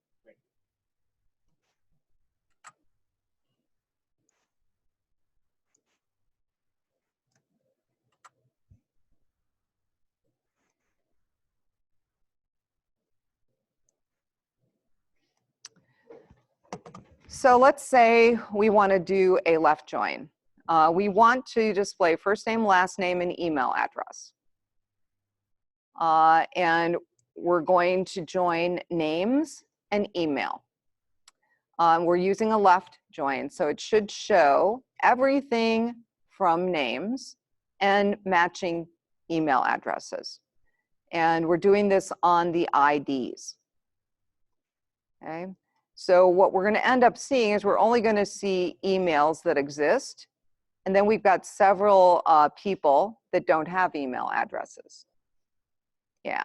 So let's say we want to do a left join. We want to display first name, last name, and email address. And we're going to join names and email. We're using a left join, so it should show everything from names and matching email addresses. And we're doing this on the IDs. Okay. So what we're going to end up seeing is we're only going to see emails that exist. And then we've got several people that don't have email addresses. Yeah.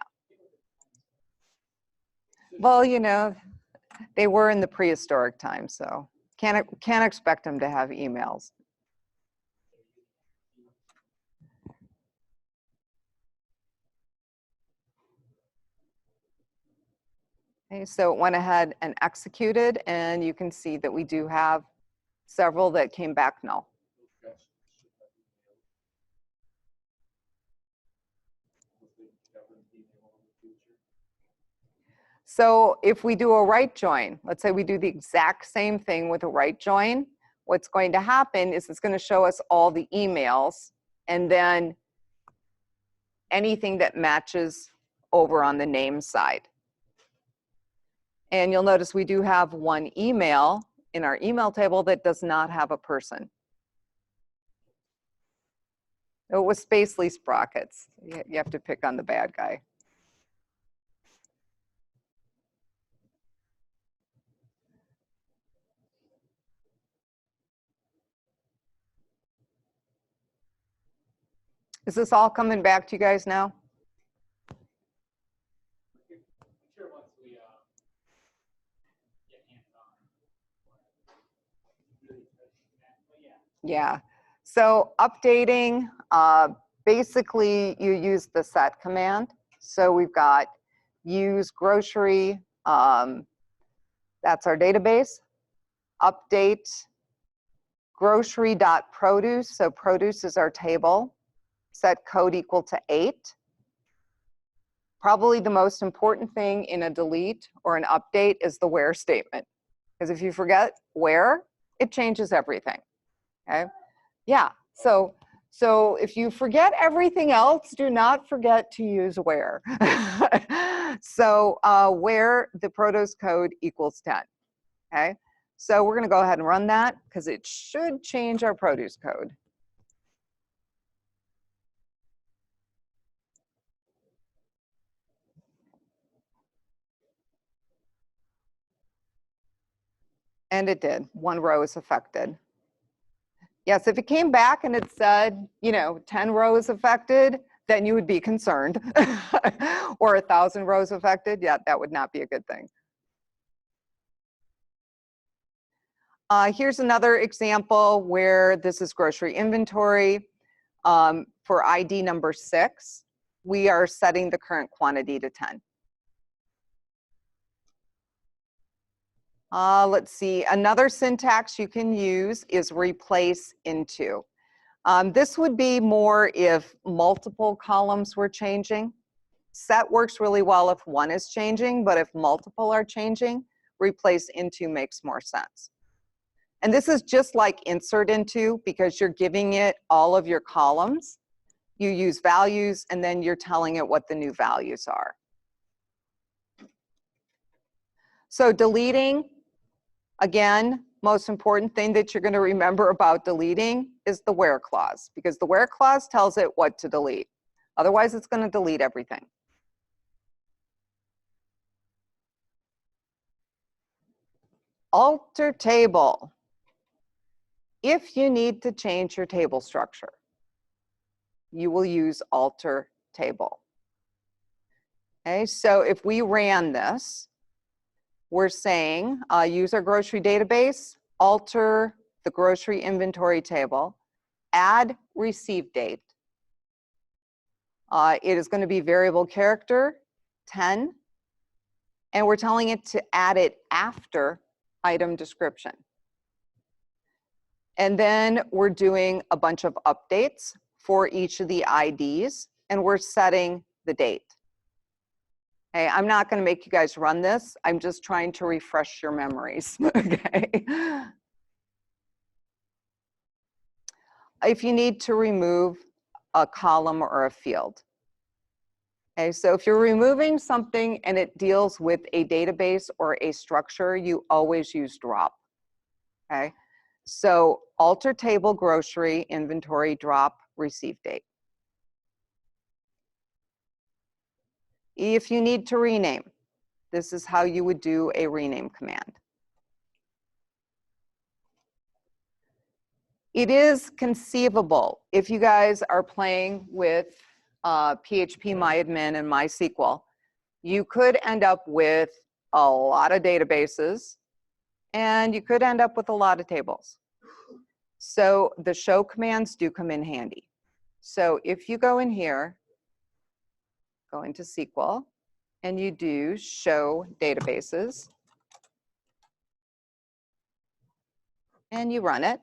Well, you know, they were in the prehistoric time, so can't expect them to have emails. Okay, so it went ahead and executed, and you can see that we do have several that came back null. So if we do a right join, let's say we do the exact same thing with a right join, what's going to happen is it's going to show us all the emails and then anything that matches over on the name side. And you'll notice we do have one email in our email table that does not have a person. It was Spacely Sprockets. You have to pick on the bad guy. Is this all coming back to you guys now? Yeah. So updating, basically you use the set command. So we've got use grocery, that's our database, update grocery.produce, so produce is our table, set code equal to 8. Probably the most important thing in a delete or an update is the where statement. Because if you forget where, it changes everything, okay? Yeah, so if you forget everything else, do not forget to use where. So where the produce code equals 10, okay? So we're gonna go ahead and run that because it should change our produce code. And it did, 1 row is affected. Yes, if it came back and it said, 10 rows affected, then you would be concerned. Or 1,000 rows affected, yeah, that would not be a good thing. Here's another example where this is grocery inventory. For ID number 6, we are setting the current quantity to 10. Let's see, another syntax you can use is replace into. This would be more if multiple columns were changing. Set works really well if one is changing, but if multiple are changing, replace into makes more sense. And this is just like insert into because you're giving it all of your columns. You use values and then you're telling it what the new values are. So deleting, again, most important thing that you're going to remember about deleting is the where clause, because the where clause tells it what to delete. Otherwise, it's going to delete everything. Alter table. If you need to change your table structure, you will use alter table. Okay, so if we ran this, we're saying use our grocery database, alter the grocery inventory table, add receive date. It is going to be variable character 10, and we're telling it to add it after item description. And then we're doing a bunch of updates for each of the IDs, and we're setting the date. Okay, I'm not going to make you guys run this. I'm just trying to refresh your memories. Okay. If you need to remove a column or a field. Okay, so if you're removing something and it deals with a database or a structure, you always use drop. Okay, so alter table grocery inventory drop receive date. If you need to rename, this is how you would do a rename command. It is conceivable if you guys are playing with PHP MyAdmin and MySQL, you could end up with a lot of databases and you could end up with a lot of tables. So the show commands do come in handy. So if you go in here, go into SQL, and you do show databases, and you run it,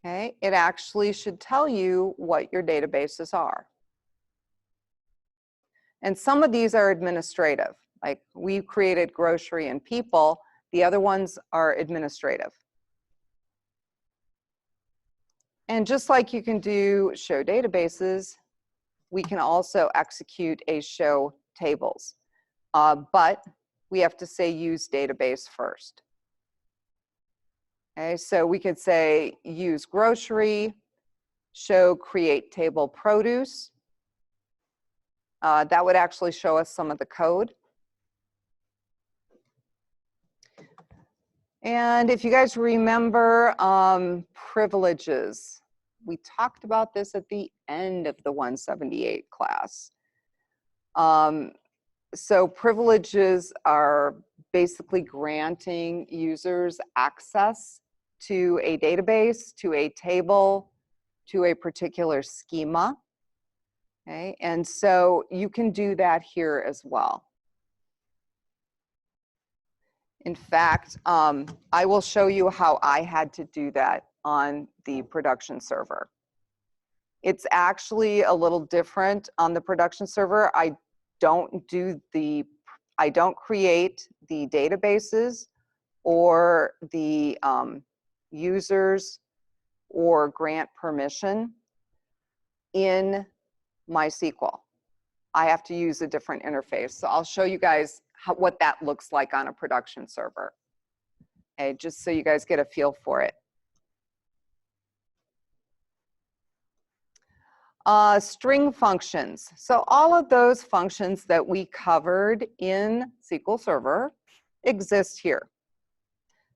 okay, it actually should tell you what your databases are. And some of these are administrative, like we created grocery and people, the other ones are administrative. And just like you can do show databases, we can also execute a show tables. But we have to say use database first. Okay, so we could say use grocery, show create table produce. That would actually show us some of the code. And if you guys remember privileges, we talked about this at the end of the 178 class. So privileges are basically granting users access to a database, to a table, to a particular schema. Okay, and so you can do that here as well. In fact, I will show you how I had to do that on the production server. It's actually a little different on the production server. I don't create the databases or the users or grant permission in MySQL. I have to use a different interface. So I'll show you guys what that looks like on a production server. Okay, just so you guys get a feel for it. String functions. So all of those functions that we covered in SQL Server exist here.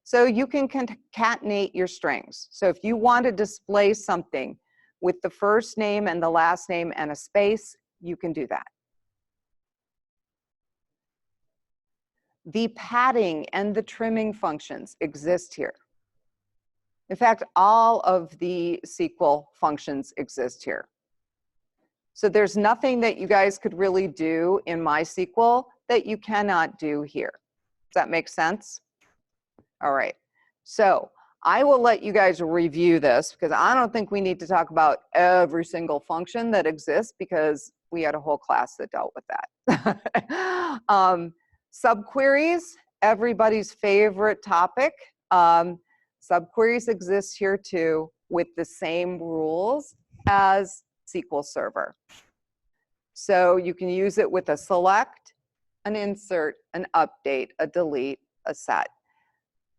So you can concatenate your strings. So if you want to display something with the first name and the last name and a space, you can do that. The padding and the trimming functions exist here. In fact, all of the SQL functions exist here. So there's nothing that you guys could really do in MySQL that you cannot do here. Does that make sense? All right. So I will let you guys review this because I don't think we need to talk about every single function that exists because we had a whole class that dealt with that. Subqueries, everybody's favorite topic. Subqueries exist here too with the same rules as SQL Server. So you can use it with a select, an insert, an update, a delete, a set.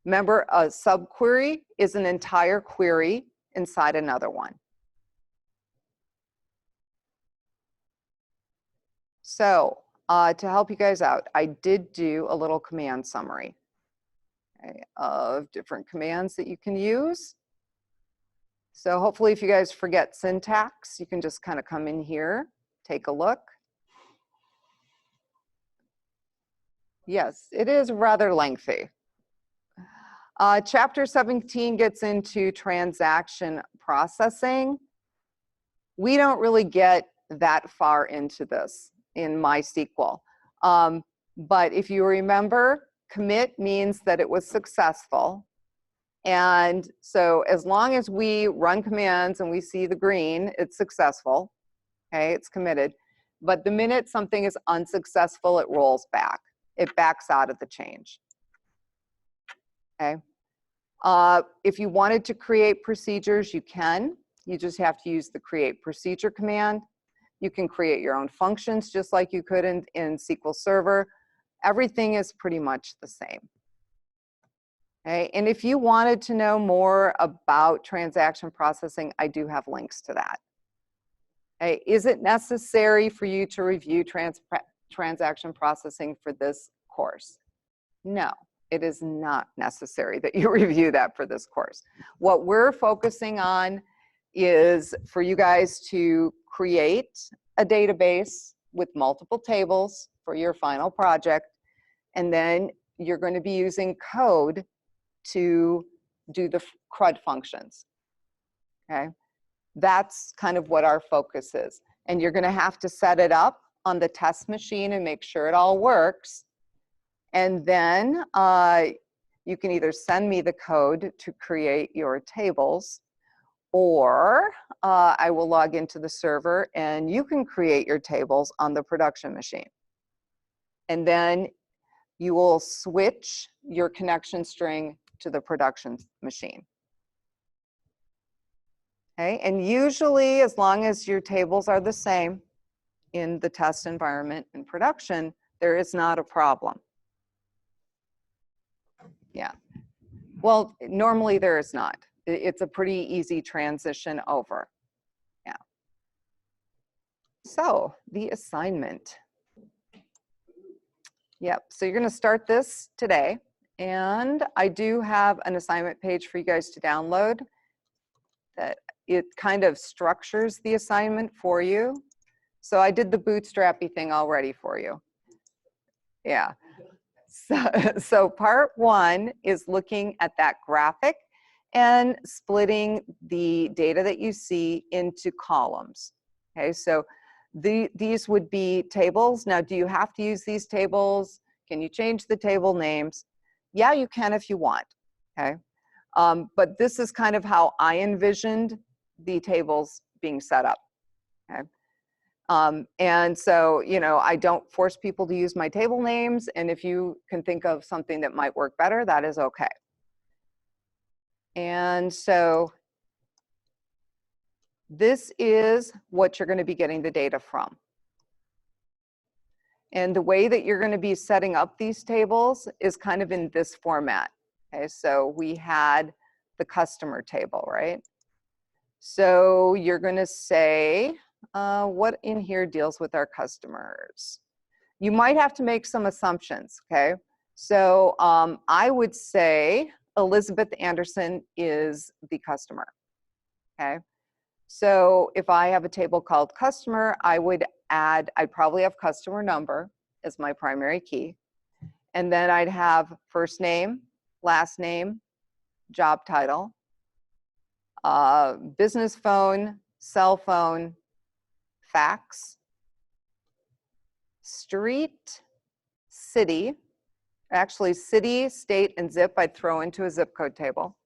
Remember, a subquery is an entire query inside another one. So to help you guys out, I did do a little command summary, okay, of different commands that you can use. So hopefully if you guys forget syntax, you can just kind of come in here, take a look. Yes, it is rather lengthy. Chapter 17 gets into transaction processing. We don't really get that far into this in MySQL. But if you remember, commit means that it was successful. And so as long as we run commands and we see the green, it's successful. Okay, it's committed. But the minute something is unsuccessful, it rolls back. It backs out of the change. Okay. If you wanted to create procedures, you can. You just have to use the create procedure command. You can create your own functions just like you could in SQL Server. Everything is pretty much the same. Okay, and if you wanted to know more about transaction processing, I do have links to that. Okay, is it necessary for you to review transaction processing for this course? No, it is not necessary that you review that for this course. What we're focusing on is for you guys to create a database with multiple tables for your final project, and then you're going to be using code to do the CRUD functions. Okay, that's kind of what our focus is. And you're going to have to set it up on the test machine and make sure it all works. And then you can either send me the code to create your tables, or I will log into the server and you can create your tables on the production machine. And then you will switch your connection string to the production machine. Okay, and usually as long as your tables are the same in the test environment in production, there is not a problem. Yeah, well, normally there is not. It's a pretty easy transition over. Yeah. So the assignment. Yep, so you're going to start this today. And I do have an assignment page for you guys to download that it kind of structures the assignment for you. So I did the bootstrappy thing already for you. Yeah. So part one is looking at that graphic and splitting the data that you see into columns. Okay, so these would be tables. Now, do you have to use these tables? Can you change the table names? Yeah, you can if you want, okay? But this is kind of how I envisioned the tables being set up, okay? And so, you know, I don't force people to use my table names, and if you can think of something that might work better, that is okay. And so this is what you're going to be getting the data from. And the way that you're going to be setting up these tables is kind of in this format. Okay, so we had the customer table, right? So you're going to say, what in here deals with our customers? You might have to make some assumptions, okay? So I would say Elizabeth Anderson is the customer, okay? So if I have a table called customer, I'd probably have customer number as my primary key. And then I'd have first name, last name, job title, business phone, cell phone, fax, street, city. Actually, city, state, and zip I'd throw into a zip code table.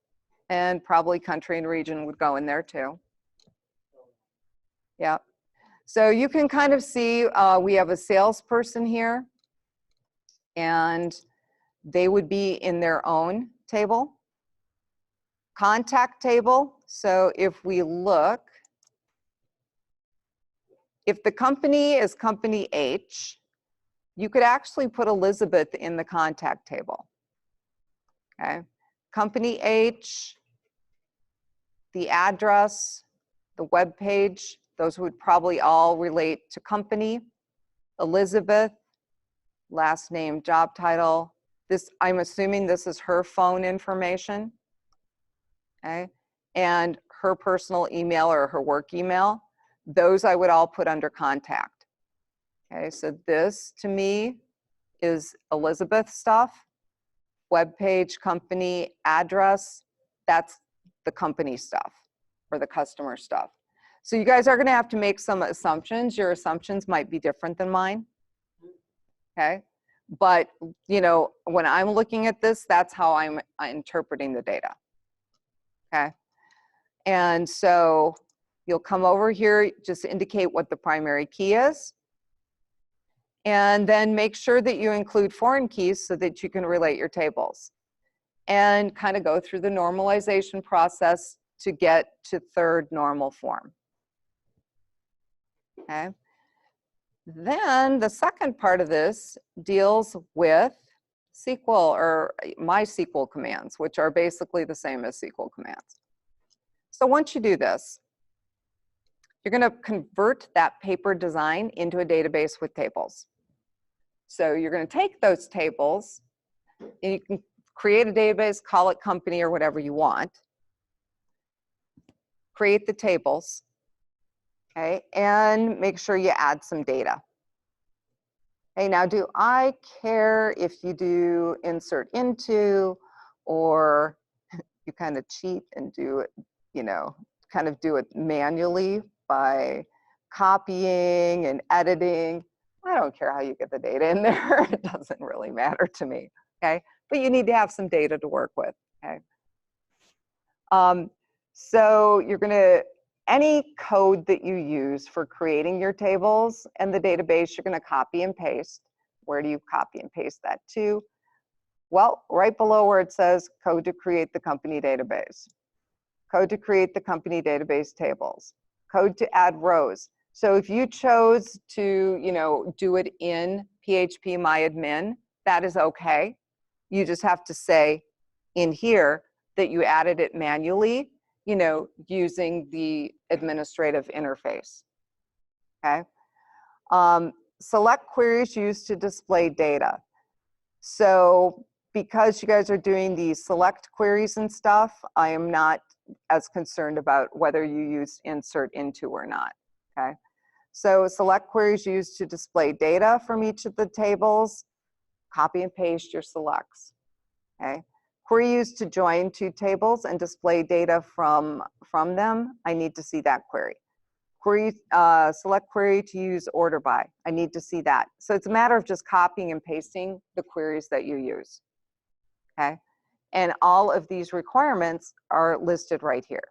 And probably country and region would go in there too. Yeah. So you can kind of see we have a salesperson here, and they would be in their own table. Contact table, so if we look, if the company is company H, you could actually put Elizabeth in the contact table, okay? Company H, the address, the web page, those would probably all relate to company. Elizabeth, last name, job title. This, I'm assuming this is her phone information, okay? And her personal email or her work email, those I would all put under contact. Okay, so this to me is Elizabeth stuff, web page, company, address, that's the company stuff or the customer stuff. So you guys are gonna have to make some assumptions. Your assumptions might be different than mine, okay? But, you know, when I'm looking at this, that's how I'm interpreting the data, okay? And so you'll come over here, just indicate what the primary key is, and then make sure that you include foreign keys so that you can relate your tables, and kind of go through the normalization process to get to third normal form, okay? Then the second part of this deals with SQL or MySQL commands, which are basically the same as SQL commands. So once you do this, you're going to convert that paper design into a database with tables. So you're going to take those tables, and you can create a database, call it company or whatever you want, create the tables, okay, and make sure you add some data. Okay, now do I care if you do insert into, or you kind of cheat and do it, you know, kind of do it manually by copying and editing? I don't care how you get the data in there. It doesn't really matter to me, okay? But you need to have some data to work with, okay? So you're gonna, any code that you use for creating your tables and the database, you're gonna copy and paste. Where do you copy and paste that to? Well, right below where it says code to create the company database, code to create the company database tables, code to add rows. So if you chose to, you know, do it in phpMyAdmin, that is okay. You just have to say in here that you added it manually, you know, using the administrative interface, okay? Select queries used to display data. So because you guys are doing the select queries and stuff, I am not as concerned about whether you use insert into or not, okay? So select queries used to display data from each of the tables, copy and paste your selects, okay? Query used to join two tables and display data from them, I need to see that query. Query, select query to use order by, I need to see that. So it's a matter of just copying and pasting the queries that you use, okay? And all of these requirements are listed right here.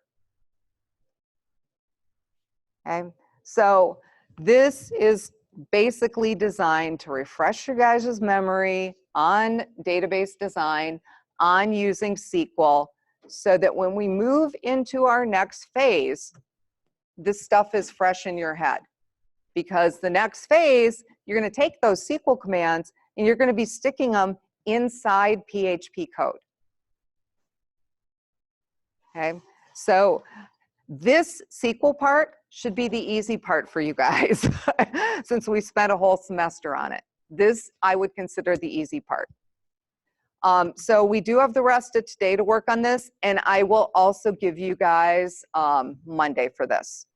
Okay, so this is basically designed to refresh your guys' memory on database design, on using SQL, so that when we move into our next phase, this stuff is fresh in your head. Because the next phase, you're going to take those SQL commands and you're going to be sticking them inside PHP code. Okay, so this SQL part should be the easy part for you guys since we spent a whole semester on it. This I would consider the easy part. So we do have the rest of today to work on this, and I will also give you guys Monday for this.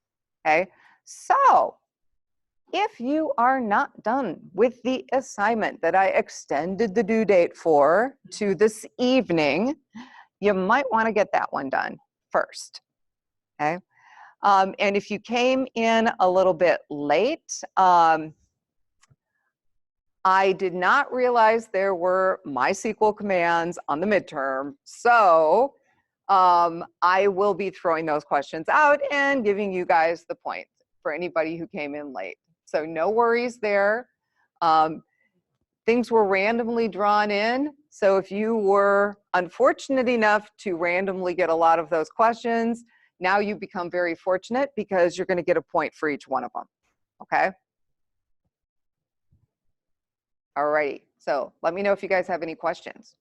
Okay, so if you are not done with the assignment that I extended the due date for to this evening, you might want to get that one done first. Okay. And if you came in a little bit late, I did not realize there were MySQL commands on the midterm. So I will be throwing those questions out and giving you guys the points for anybody who came in late. So no worries there. Things were randomly drawn in. So if you were unfortunate enough to randomly get a lot of those questions, now you become very fortunate because you're going to get a point for each one of them. Okay? All righty. So let me know if you guys have any questions.